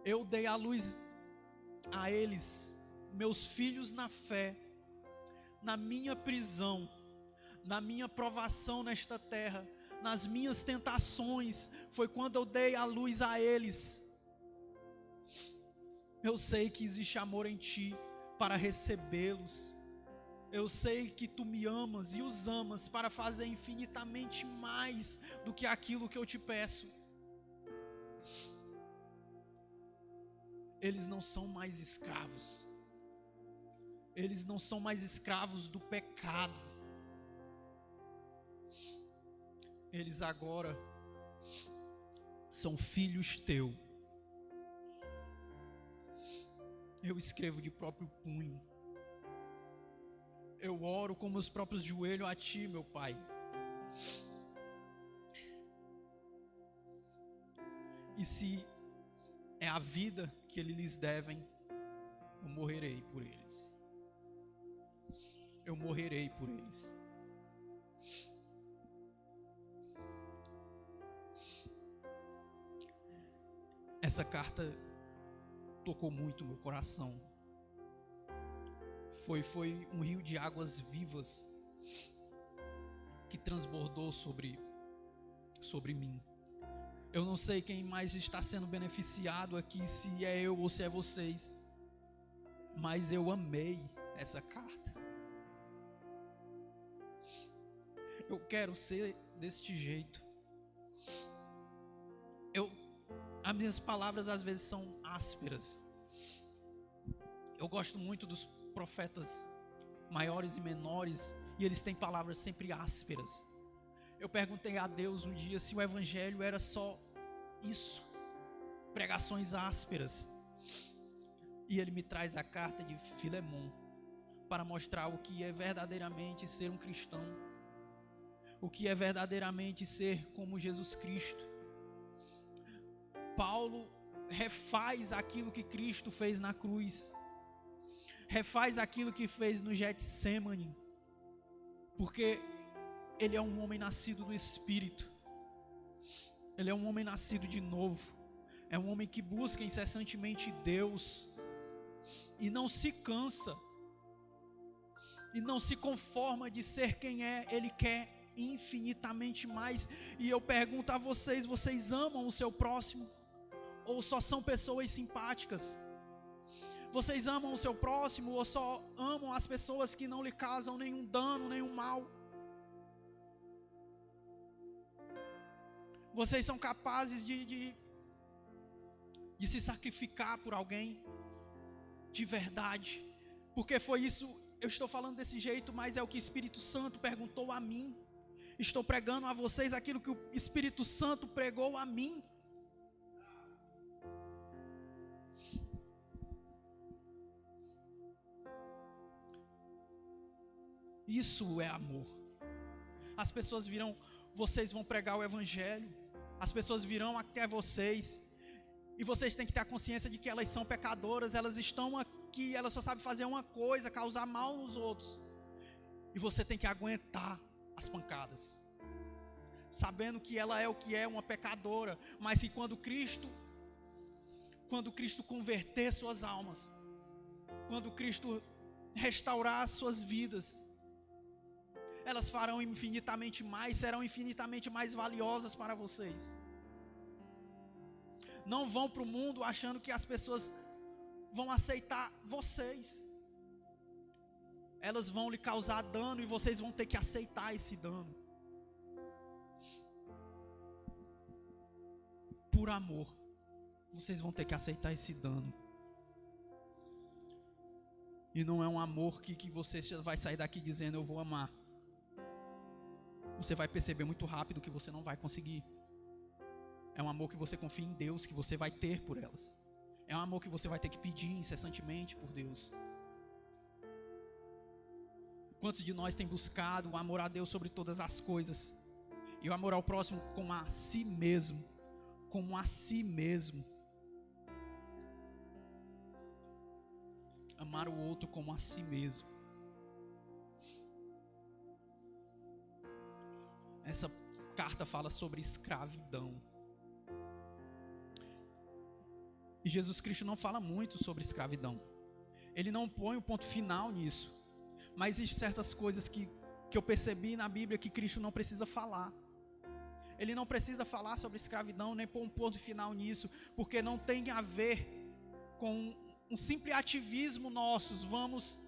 Eu dei a luz a eles, meus filhos na fé, na minha prisão, na minha provação nesta terra, nas minhas tentações, foi quando eu dei a luz a eles. Eu sei que existe amor em ti para recebê-los. Eu sei que tu me amas e os amas para fazer infinitamente mais do que aquilo que eu te peço. Eles não são mais escravos. Eles não são mais escravos do pecado. Eles agora são filhos teus. Eu escrevo de próprio punho. Eu oro com meus próprios joelhos a ti, meu Pai. E se é a vida que eles lhes devem, eu morrerei por eles. Eu morrerei por eles. Essa carta tocou muito meu coração. Foi um rio de águas vivas que transbordou sobre mim. Eu não sei quem mais está sendo beneficiado aqui, se é eu ou se é vocês, mas eu amei essa carta. Eu quero ser deste jeito. As minhas palavras às vezes são ásperas. Eu gosto muito dos profetas maiores e menores, e eles têm palavras sempre ásperas. Eu perguntei a Deus um dia se o evangelho era só isso, pregações ásperas. E ele me traz a carta de Filemon para mostrar o que é verdadeiramente ser um cristão, o que é verdadeiramente ser como Jesus Cristo. Paulo refaz aquilo que Cristo fez na cruz, refaz aquilo que fez no Getsêmani, porque ele é um homem nascido do Espírito, ele é um homem nascido de novo, é um homem que busca incessantemente Deus, e não se cansa, e não se conforma de ser quem é, ele quer infinitamente mais. E eu pergunto a vocês, vocês amam o seu próximo? Ou só são pessoas simpáticas? Vocês amam o seu próximo ou só amam as pessoas que não lhe causam nenhum dano, nenhum mal? Vocês são capazes de se sacrificar por alguém de verdade? Porque foi isso, eu estou falando desse jeito, mas é o que o Espírito Santo perguntou a mim. Estou pregando a vocês aquilo que o Espírito Santo pregou a mim. Isso é amor. As pessoas virão, vocês vão pregar o evangelho, as pessoas virão até vocês, e vocês têm que ter a consciência de que elas são pecadoras, elas estão aqui, elas só sabem fazer uma coisa, causar mal nos outros, e você tem que aguentar as pancadas, sabendo que ela é o que é, uma pecadora, mas que quando Cristo converter suas almas, quando Cristo restaurar suas vidas, elas farão infinitamente mais, serão infinitamente mais valiosas para vocês. Não vão para o mundo achando que as pessoas vão aceitar vocês. Elas vão lhe causar dano e vocês vão ter que aceitar esse dano. Por amor, vocês vão ter que aceitar esse dano. E não é um amor que você vai sair daqui dizendo eu vou amar. Você vai perceber muito rápido que você não vai conseguir. É um amor que você confia em Deus, que você vai ter por elas. É um amor que você vai ter que pedir incessantemente por Deus. Quantos de nós tem buscado o amor a Deus sobre todas as coisas, e o amor ao próximo como a si mesmo, como a si mesmo. Amar o outro como a si mesmo. Essa carta fala sobre escravidão. E Jesus Cristo não fala muito sobre escravidão. Ele não põe o ponto final nisso. Mas existem certas coisas que eu percebi na Bíblia que Cristo não precisa falar. Ele não precisa falar sobre escravidão, nem pôr um ponto final nisso, porque não tem a ver com um simples ativismo nosso. Vamos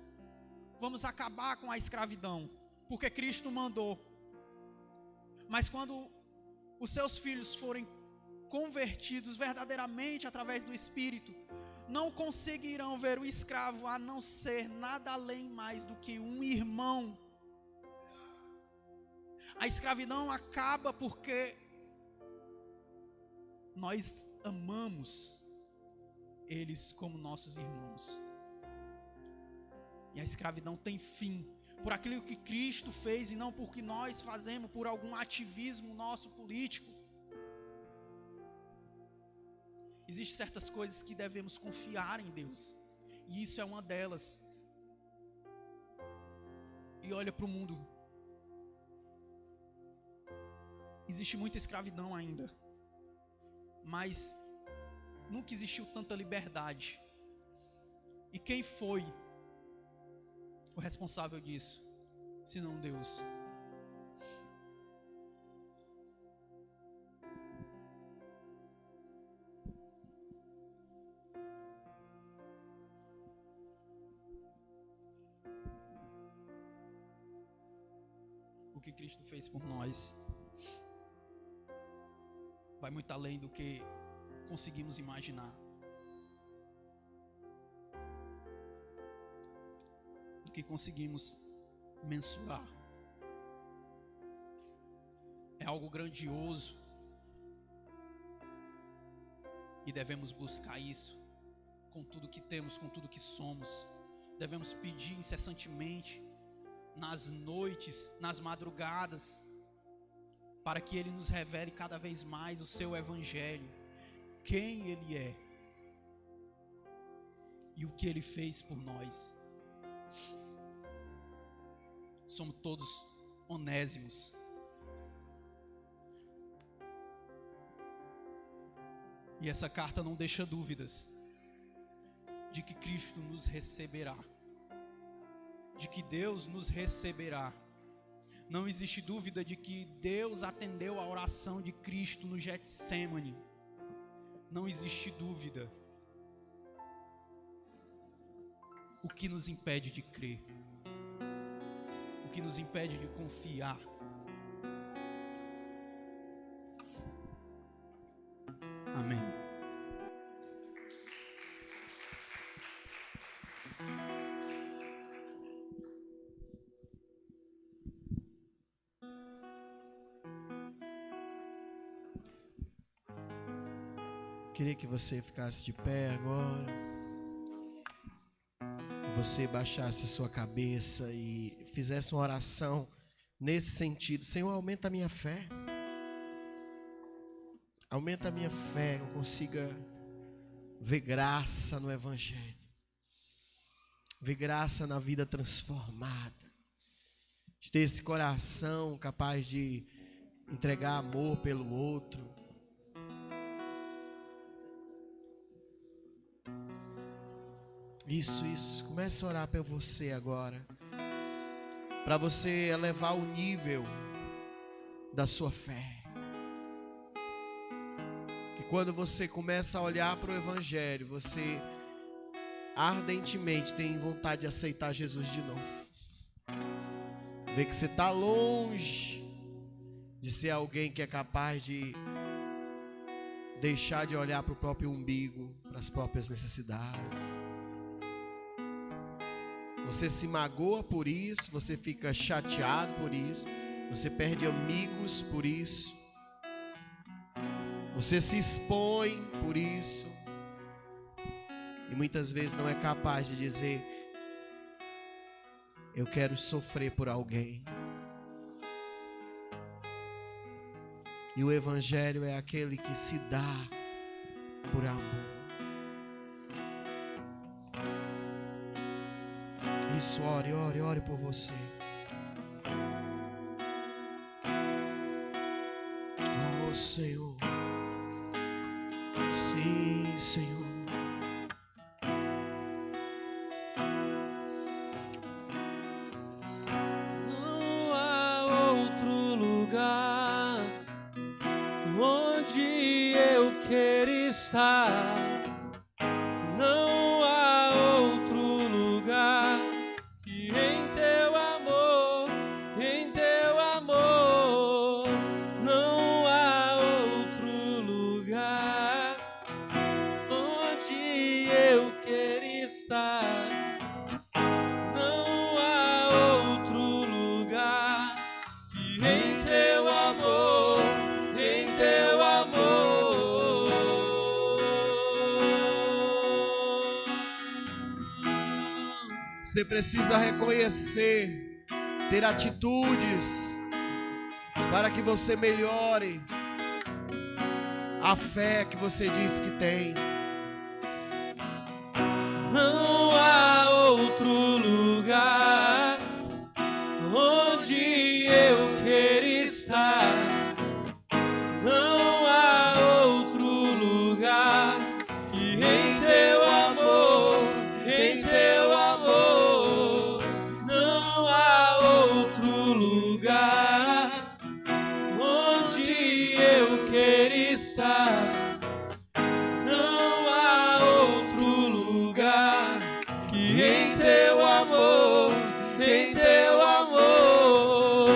vamos acabar com a escravidão, porque Cristo mandou. Mas quando os seus filhos forem convertidos verdadeiramente através do Espírito, não conseguirão ver o escravo a não ser nada além mais do que um irmão. A escravidão acaba porque nós amamos eles como nossos irmãos. E a escravidão tem fim por aquilo que Cristo fez e não por que nós fazemos, por algum ativismo nosso político. Existem certas coisas que devemos confiar em Deus, e isso é uma delas. E olha para o mundo. Existe muita escravidão ainda, mas nunca existiu tanta liberdade. E quem foi o responsável disso, senão Deus? O que Cristo fez por nós vai muito além do que conseguimos imaginar, do que conseguimos mensurar. É algo grandioso e devemos buscar isso com tudo que temos, com tudo que somos. Devemos pedir incessantemente, nas noites, nas madrugadas, para que Ele nos revele cada vez mais o seu Evangelho, quem Ele é e o que Ele fez por nós. Somos todos onésimos. E essa carta não deixa dúvidas de que Cristo nos receberá, de que Deus nos receberá. Não existe dúvida de que Deus atendeu a oração de Cristo no Getsêmani. Não existe dúvida. O que nos impede de crer? O que nos impede de confiar? Amém. Queria que você ficasse de pé agora. Você baixasse a sua cabeça e fizesse uma oração nesse sentido. Senhor, aumenta a minha fé. Aumenta a minha fé, que eu consiga ver graça no Evangelho. Ver graça na vida transformada. De ter esse coração capaz de entregar amor pelo outro. Isso. Comece a orar por você agora. Para você elevar o nível da sua fé. E quando você começa a olhar para o Evangelho, você ardentemente tem vontade de aceitar Jesus de novo. Vê que você está longe de ser alguém que é capaz de deixar de olhar para o próprio umbigo, para as próprias necessidades. Você se magoa por isso, você fica chateado por isso, você perde amigos por isso, você se expõe por isso, e muitas vezes não é capaz de dizer: eu quero sofrer por alguém. E o Evangelho é aquele que se dá por amor. Isso, ore por você. Oh, Senhor. Sim, Senhor. Não há outro lugar onde eu quero estar. Não há outro lugar que Você precisa reconhecer, ter atitudes para que você melhore a fé que você diz que tem. Não há outro lugar onde eu quero estar. Não há outro lugar que em teu amor, em teu amor. Não há outro lugar onde eu quero estar. Não há outro lugar que em teu amor, em teu amor.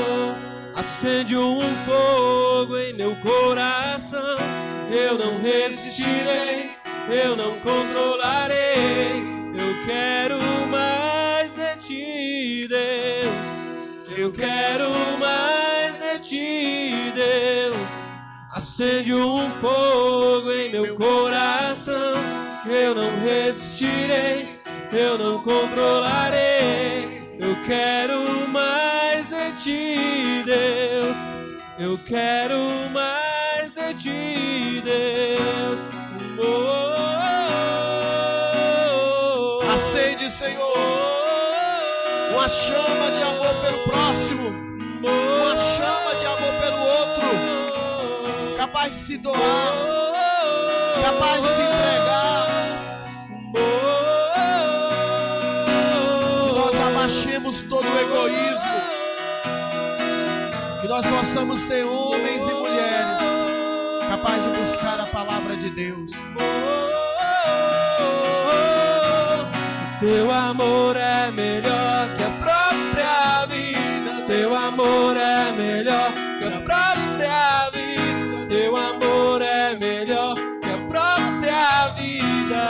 Acende um fogo em meu coração, eu não resistirei, eu não controlarei. Eu quero mais de ti, Deus. Eu quero mais de ti, Deus. Acende um fogo em meu coração, eu não resistirei, eu não controlarei. Eu quero mais de ti, Deus. Eu quero mais de ti, Deus. Acende, Senhor, uma chama de amor pelo próximo, uma chama de amor pelo outro, capaz de se doar, capaz de se entregar. Que nós abaixemos todo o egoísmo, que nós possamos ser homens e mulheres capazes de buscar a palavra de Deus. Teu amor é melhor que a própria vida. Teu amor é melhor que a própria vida. Teu amor é melhor que a própria vida.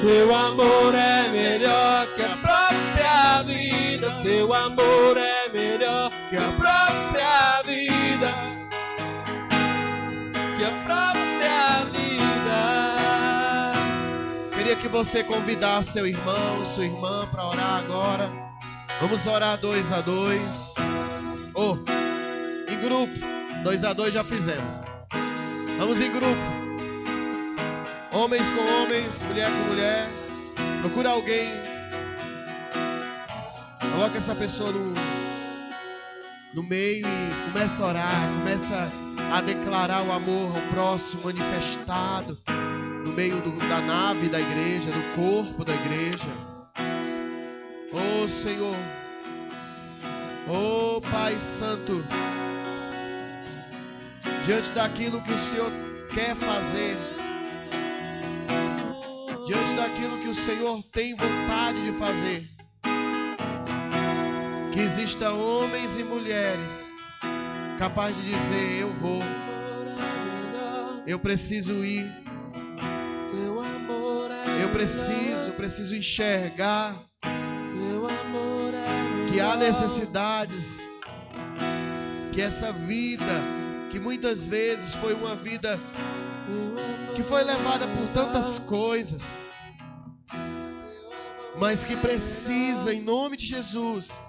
Teu amor é melhor que a própria vida. Teu amor é melhor que a própria vida. Que a própria vida. Queria que você convidasse seu irmão, sua irmã para orar agora. Vamos orar 2 a 2. Em grupo. 2 a 2 já fizemos. Vamos em grupo. Homens com homens, mulher com mulher. Procura alguém. Coloca essa pessoa no meio e começa a orar. Começa a declarar o amor ao próximo manifestado no meio da nave da igreja, do corpo da igreja. Oh Senhor, oh Pai Santo, diante daquilo que o Senhor quer fazer, diante daquilo que o Senhor tem vontade de fazer, que exista homens e mulheres capazes de dizer: eu vou, eu preciso ir, eu preciso enxergar que há necessidades, que essa vida, que muitas vezes foi uma vida que foi levada por tantas coisas, mas que precisa, em nome de Jesus,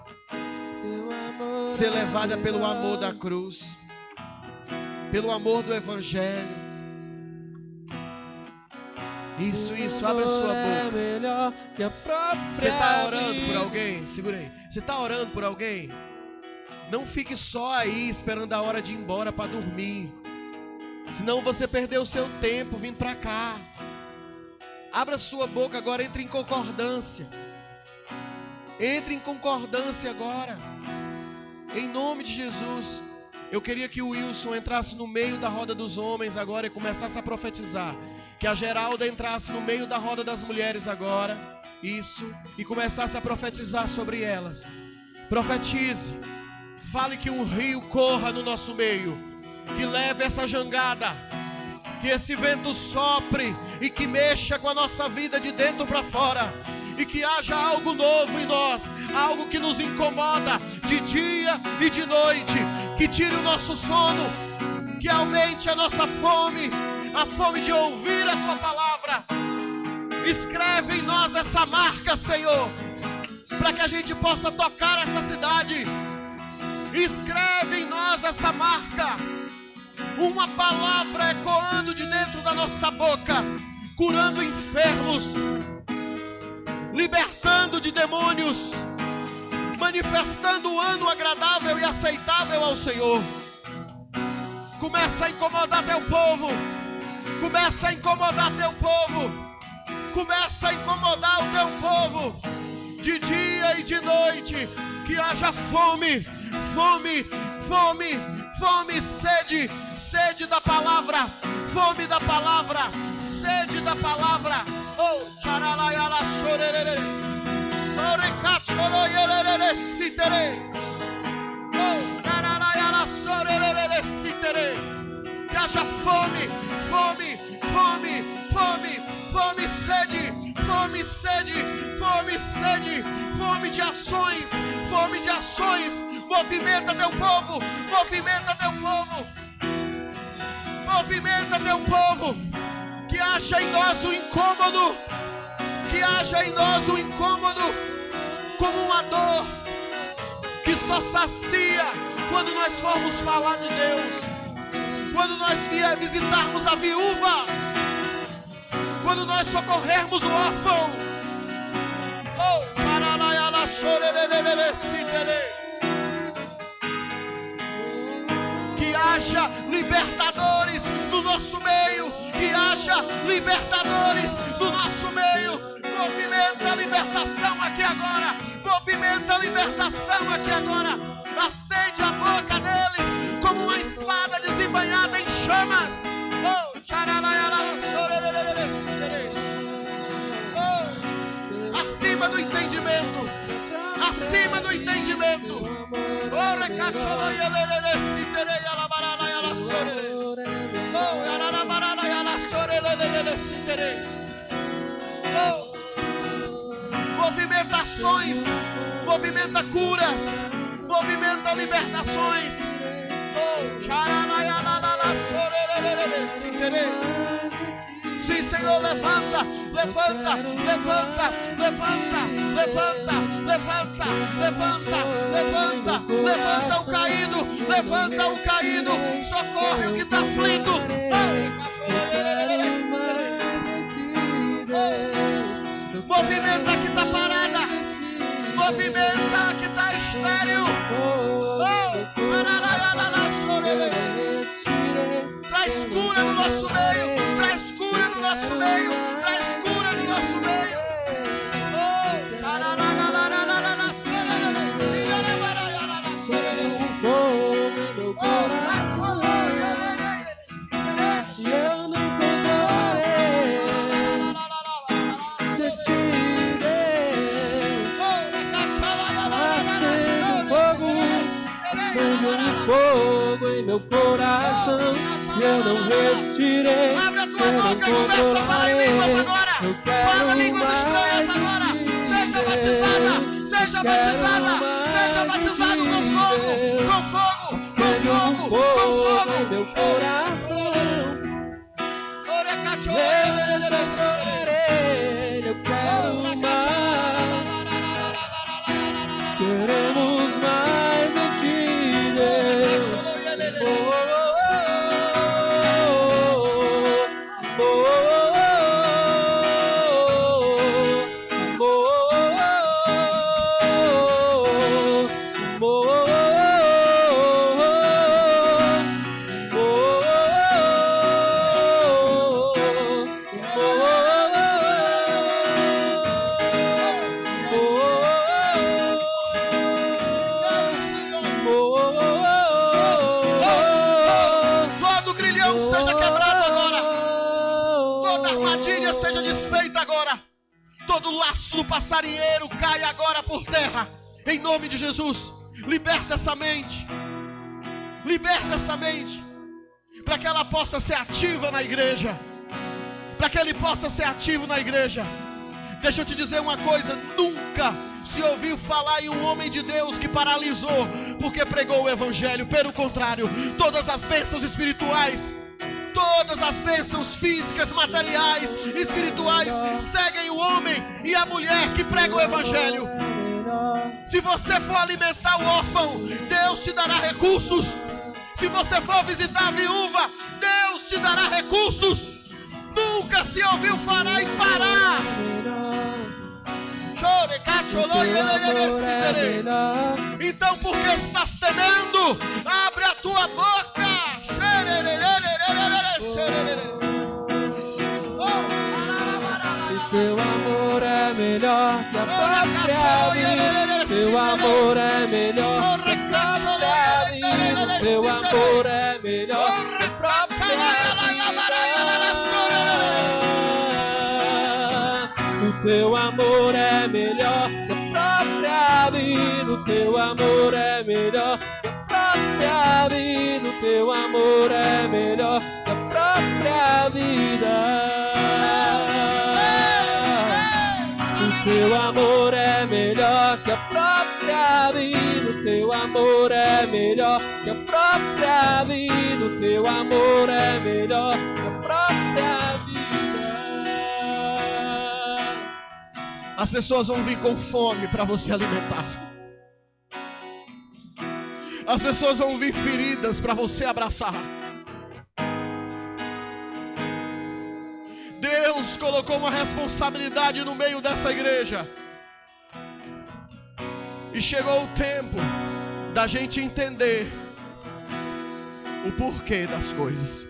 ser levada pelo amor da cruz, pelo amor do Evangelho. Isso, abra sua boca. Você está orando por alguém? Segura aí. Você está orando por alguém? Não fique só aí esperando a hora de ir embora para dormir, senão você perdeu o seu tempo vindo para cá. Abra sua boca agora, entre em concordância. Entre em concordância agora, em nome de Jesus. Eu queria que o Wilson entrasse no meio da roda dos homens agora e começasse a profetizar. Que a Geralda entrasse no meio da roda das mulheres agora. Isso. E começasse a profetizar sobre elas. Profetize. Fale que um rio corra no nosso meio. Que leve essa jangada. Que esse vento sopre e que mexa com a nossa vida de dentro para fora. E que haja algo novo em nós. Algo que nos incomoda de dia e de noite. Que tire o nosso sono. Que aumente a nossa fome. A fome de ouvir a tua palavra. Escreve em nós essa marca, Senhor, para que a gente possa tocar essa cidade. Escreve em nós essa marca. Uma palavra ecoando de dentro da nossa boca, curando enfermos, libertando de demônios, manifestando o ano agradável e aceitável ao Senhor. Começa a incomodar teu povo. Começa a incomodar teu povo. Começa a incomodar o teu povo. De dia e de noite. Que haja fome, fome, fome, fome, sede, sede da palavra. Fome da palavra, sede da palavra. Oh, xaralayala chorerere. Orecachoroyerere sitere. Oh, xaralayala chorerere sitere. Que haja fome, fome, fome, fome, fome, sede, fome, sede, fome, sede, fome de ações, fome de ações. Movimenta teu povo, movimenta teu povo, movimenta teu povo. Que haja em nós um incômodo, que haja em nós um incômodo, como uma dor que só sacia quando nós formos falar de Deus. Quando nós vier visitarmos a viúva, quando nós socorrermos o órfão. Oh, paralayala chorerere sitere. Que haja libertadores no nosso meio, que haja libertadores no nosso meio. Movimenta a libertação aqui agora, movimenta a libertação aqui agora. Acende a boca deles como uma espada desembainhada em chamas. Oh, oh, acima do entendimento, acima do entendimento. Oh, recacholoyelele sitere alabarana yala sorele. Oh, yaranabarana yala sorele sitere. Oh, movimentações, movimenta curas, movimenta libertações. Oh, sim, Senhor, levanta, levanta, levanta, levanta, levanta, levanta, levanta, levanta, levanta o caído, levanta o caído, socorre o que está aflito. Oh, movimenta a que está parada, movimenta a que está estéril. Traz cura no nosso meio, traz cura no nosso meio, traz cura no nosso meio. Eu não encontrarei se te der. Acende fogo em meu coração. Eu não resistirei. Abre a tua boca e começa a falar em línguas agora. Fala línguas estranhas agora. Seja batizada, seja batizada, seja batizado com fogo, com fogo, com fogo, com fogo. Meu coração. Eu quero mais. Queremos mais de ti, Deus. Todo laço do passarinheiro cai agora por terra, em nome de Jesus. Liberta essa mente, para que ela possa ser ativa na igreja, para que ele possa ser ativo na igreja. Deixa eu te dizer uma coisa: nunca se ouviu falar em um homem de Deus que paralisou porque pregou o evangelho. Pelo contrário, todas as bênçãos espirituais Todas as bênçãos físicas, materiais, espirituais seguem o homem e a mulher que pregam o evangelho. Se você for alimentar o órfão, Deus te dará recursos. Se você for visitar a viúva, Deus te dará recursos. Nunca se ouviu falar em parar. Então, por que estás temendo? Abre a tua boca. Teu amor é melhor que a própria vida. Teu amor é melhor que a própria vida. Teu amor é melhor que a própria vida. O teu amor é melhor que a própria vida. O teu amor é melhor que a própria vida. O teu amor é melhor que a própria vida. O teu amor é melhor que a própria vida. O teu amor é melhor que a própria vida. O teu amor é melhor que a própria vida. As pessoas vão vir com fome para você alimentar. As pessoas vão vir feridas para você abraçar. Deus colocou uma responsabilidade no meio dessa igreja. E chegou o tempo da gente entender o porquê das coisas.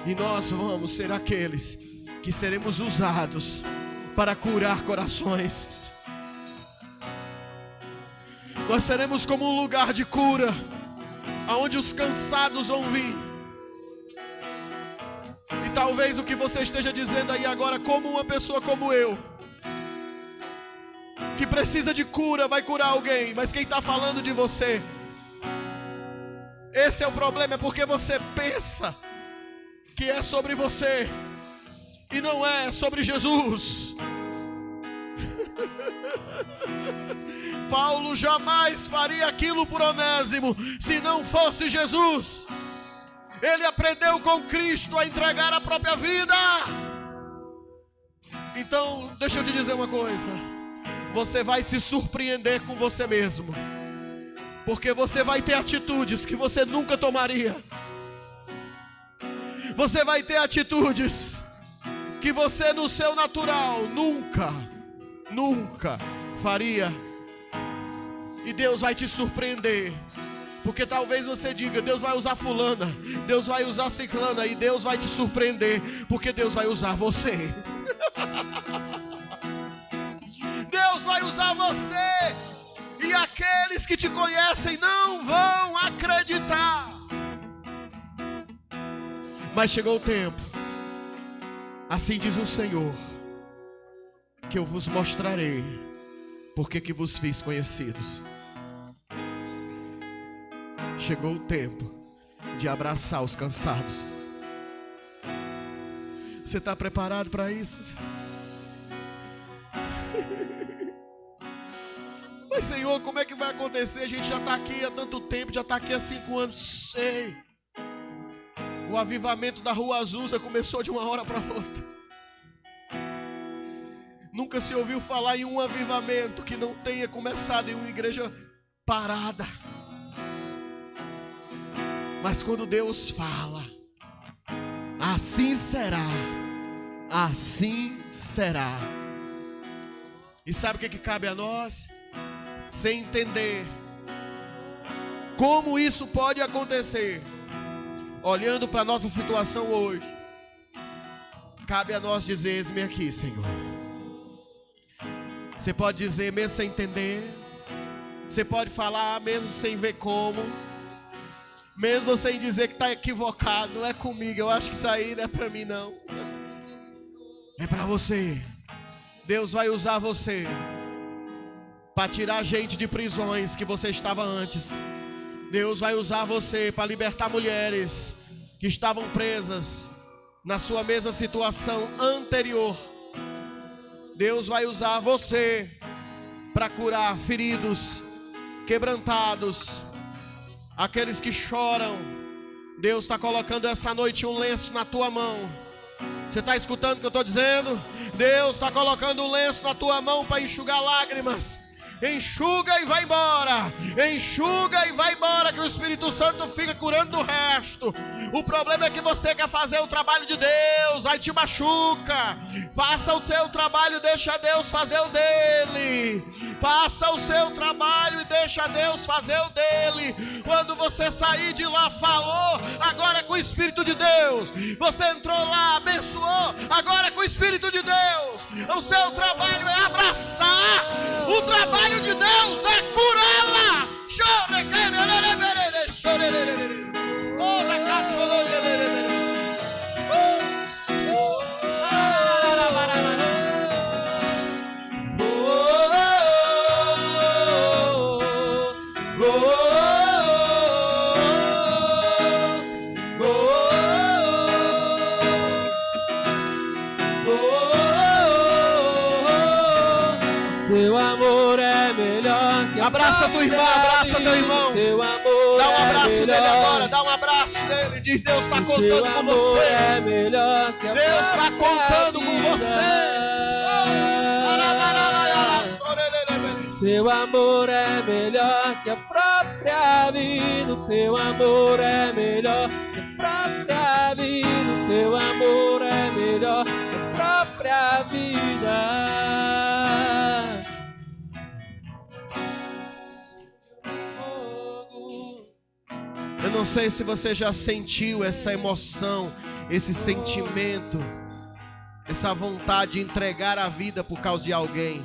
E nós vamos ser aqueles que seremos usados para curar corações. Nós seremos como um lugar de cura, aonde os cansados vão vir. E talvez o que você esteja dizendo aí agora, como uma pessoa como eu, que precisa de cura, vai curar alguém, mas quem está falando de você, esse é o problema, é porque você pensa que é sobre você, e não é sobre Jesus. Paulo jamais faria aquilo por Onésimo, se não fosse Jesus. Ele aprendeu com Cristo a entregar a própria vida. Então, deixa eu te dizer uma coisa. Você vai se surpreender com você mesmo, porque você vai ter atitudes que você nunca tomaria. Você vai ter atitudes que você no seu natural nunca faria. E Deus vai te surpreender. Porque talvez você diga, Deus vai usar fulana, Deus vai usar ciclana, e Deus vai te surpreender, porque Deus vai usar você. Deus vai usar você. E aqueles que te conhecem não vão acreditar. Mas chegou o tempo, assim diz o Senhor, que eu vos mostrarei porque que vos fiz conhecidos. Chegou o tempo de abraçar os cansados. Você está preparado para isso? Mas Senhor, como é que vai acontecer? A gente já está aqui há tanto tempo, já está aqui há 5 anos. Sei. O avivamento da Rua Azusa começou de uma hora para outra. Nunca se ouviu falar em um avivamento que não tenha começado em uma igreja parada. Mas quando Deus fala, assim será, assim será. E sabe o que cabe a nós? Sem entender como isso pode acontecer, olhando para a nossa situação hoje, cabe a nós dizer, eis-me aqui, Senhor. Você pode dizer mesmo sem entender, você pode falar mesmo sem ver como, mesmo sem dizer que está equivocado, não é comigo, eu acho que isso aí não é para mim não, é para você. Deus vai usar você para tirar gente de prisões que você estava antes. Deus vai usar você para libertar mulheres que estavam presas na sua mesma situação anterior. Deus vai usar você para curar feridos, quebrantados, aqueles que choram, Deus está colocando essa noite um lenço na tua mão. Você está escutando o que eu estou dizendo? Deus está colocando um lenço na tua mão para enxugar lágrimas. Enxuga e vai embora. Enxuga e vai embora, que o Espírito Santo fica curando do resto. O problema é que você quer fazer o trabalho de Deus, aí te machuca. Faça o seu trabalho, deixa Deus fazer o dele. Faça o seu trabalho e deixa Deus fazer o dele. Quando você sair de lá, falou, agora é com o Espírito de Deus. Você entrou lá, abençoou, agora é com o Espírito de Deus. O seu trabalho é abraçar. O trabalho de Deus é curá-la. Teu amor é melhor que a Abraça tua irmã, abraça teu irmão. Teu amor dá um abraço é dele agora, dá um abraço dele. Diz: Deus está contando com você. É melhor que a Deus está contando com você. Teu amor é melhor que a própria vida. Teu amor é melhor que a própria vida. Teu amor é melhor que a própria vida. Eu não sei se você já sentiu essa emoção, esse sentimento, essa vontade de entregar a vida por causa de alguém.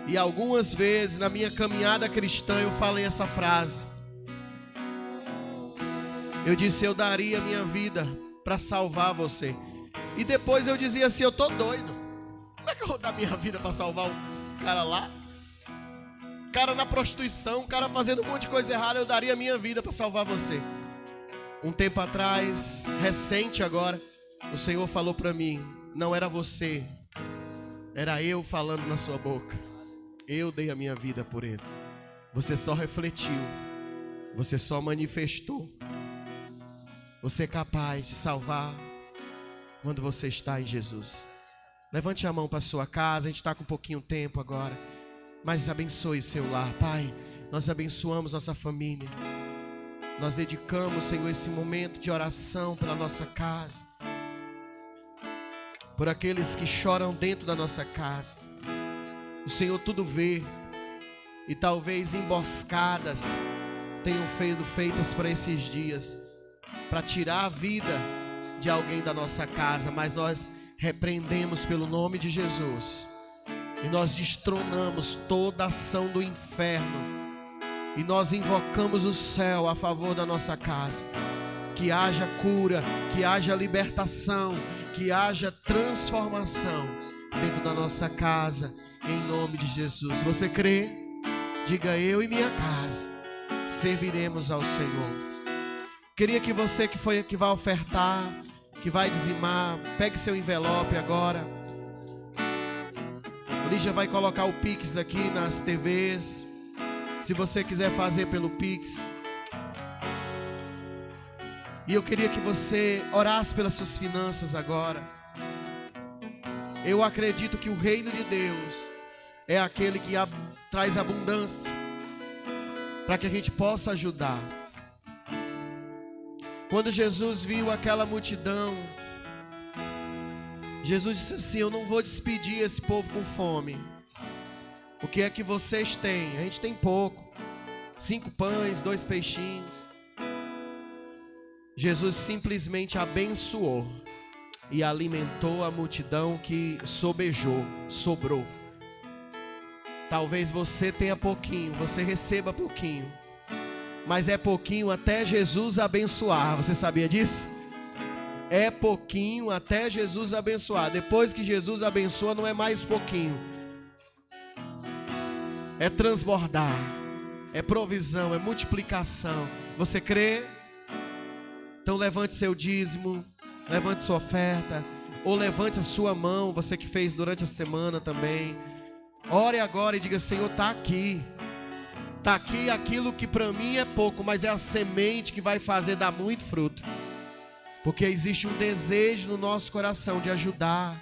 E algumas vezes na minha caminhada cristã eu falei essa frase. Eu disse: eu daria minha vida para salvar você. E depois eu dizia assim: eu tô doido. Como é que eu vou dar minha vida para salvar o cara lá? Cara na prostituição, o cara fazendo um monte de coisa errada, eu daria minha vida para salvar você. Um tempo atrás, recente agora, o Senhor falou para mim: não era você, era eu falando na sua boca. Eu dei a minha vida por ele. Você só refletiu, você só manifestou. Você é capaz de salvar quando você está em Jesus. Levante a mão para a sua casa, a gente está com um pouquinho de tempo agora. Mas abençoe o seu lar, Pai. Nós abençoamos nossa família. Nós dedicamos, Senhor, esse momento de oração pela nossa casa. Por aqueles que choram dentro da nossa casa. O Senhor tudo vê. E talvez emboscadas tenham sido feitas para esses dias, para tirar a vida de alguém da nossa casa. Mas nós repreendemos pelo nome de Jesus. E nós destronamos toda ação do inferno. E nós invocamos o céu a favor da nossa casa. Que haja cura, que haja libertação, que haja transformação dentro da nossa casa, em nome de Jesus. Você crê? Diga: eu e minha casa serviremos ao Senhor. Queria que você que vai ofertar, que vai dizimar, pegue seu envelope agora. Lígia vai colocar o Pix aqui nas TVs. Se você quiser fazer pelo Pix. E eu queria que você orasse pelas suas finanças agora. Eu acredito que o reino de Deus é aquele que traz abundância, para que a gente possa ajudar. Quando Jesus viu aquela multidão, Jesus disse assim: eu não vou despedir esse povo com fome. O que é que vocês têm? A gente tem pouco. 5 pães, 2 peixinhos. Jesus simplesmente abençoou e alimentou a multidão que sobrou. Talvez você tenha pouquinho, você receba pouquinho, mas é pouquinho até Jesus abençoar. Você sabia disso? É pouquinho até Jesus abençoar. Depois que Jesus abençoa, não é mais pouquinho. É transbordar. É provisão, é multiplicação. Você crê? Então levante seu dízimo, levante sua oferta, ou levante a sua mão, você que fez durante a semana também. Ore agora e diga: Senhor, está Está aqui aquilo que para mim é pouco, mas é a semente que vai fazer dar muito fruto. Porque existe um desejo no nosso coração de ajudar.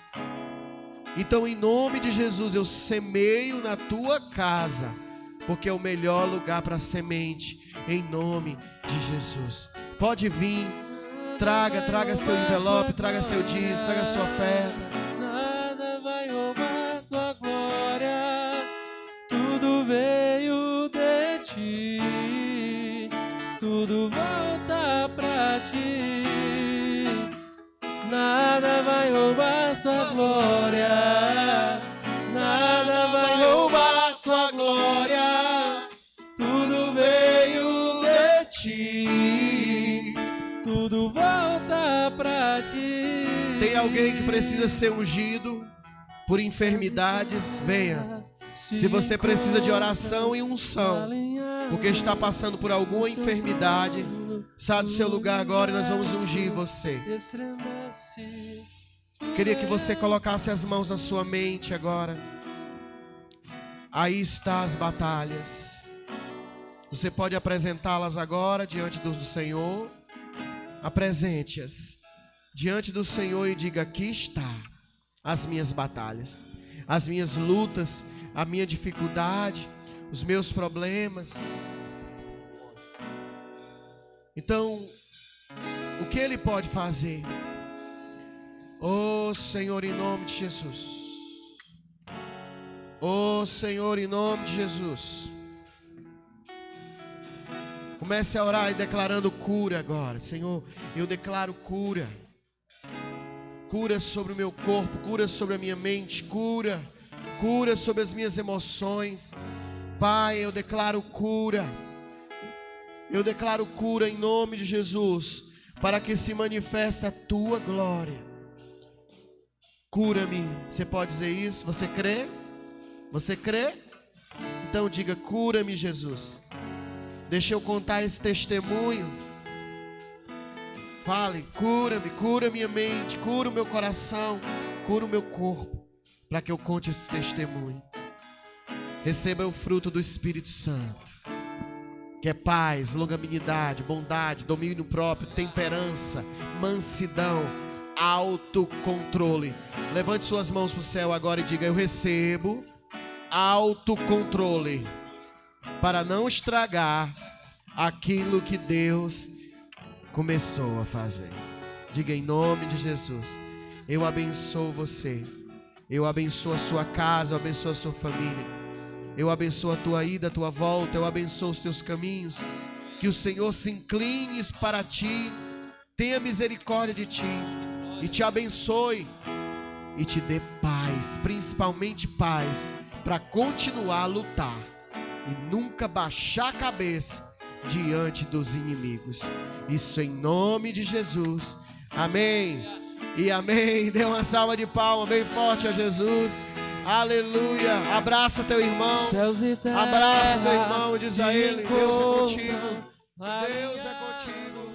Então, em nome de Jesus, eu semeio na tua casa, porque é o melhor lugar para semente, em nome de Jesus. Pode vir, traga seu envelope, traga seu dízimo, traga sua oferta. Nada vai roubar tua glória, tudo veio de ti, tudo volta pra ti. Nada vai roubar tua glória, nada vai roubar tua glória, tudo veio de ti, tudo volta pra ti. Tem alguém que precisa ser ungido por enfermidades? Venha. Se você precisa de oração e unção, porque está passando por alguma enfermidade, sai do seu lugar agora e nós vamos ungir você. Queria que você colocasse as mãos na sua mente agora. Aí estão as batalhas. Você pode apresentá-las agora diante do Senhor. Apresente-as diante do Senhor e diga: aqui está as minhas batalhas, as minhas lutas, a minha dificuldade, os meus problemas. Então, o que Ele pode fazer? Oh Senhor, em nome de Jesus. Oh Senhor, em nome de Jesus. Comece a orar e declarando cura agora. Senhor, eu declaro cura. Cura sobre o meu corpo, cura sobre a minha mente, cura sobre as minhas emoções. Pai, eu declaro cura. Eu declaro cura em nome de Jesus, para que se manifeste a tua glória. Cura-me. Você pode dizer isso? Você crê? Você crê? Então diga: cura-me, Jesus. Deixa eu contar esse testemunho. Fale: cura-me, cura minha mente, cura o meu coração, cura o meu corpo, para que eu conte esse testemunho. Receba o fruto do Espírito Santo, que é paz, longanimidade, bondade, domínio próprio, temperança, mansidão, autocontrole. Levante suas mãos para o céu agora e diga: eu recebo autocontrole para não estragar aquilo que Deus começou a fazer. Diga: em nome de Jesus, eu abençoo você, eu abençoo a sua casa, eu abençoo a sua família, eu abençoo a tua ida, a tua volta, eu abençoo os teus caminhos. Que o Senhor se incline para ti, tenha misericórdia de ti e te abençoe e te dê paz, principalmente paz, para continuar a lutar e nunca baixar a cabeça diante dos inimigos. Isso em nome de Jesus. Amém e amém. Dê uma salva de palmas bem forte a Jesus. Aleluia. Abraça teu irmão. Abraça teu irmão. Diz a ele: Deus é contigo. Deus é contigo.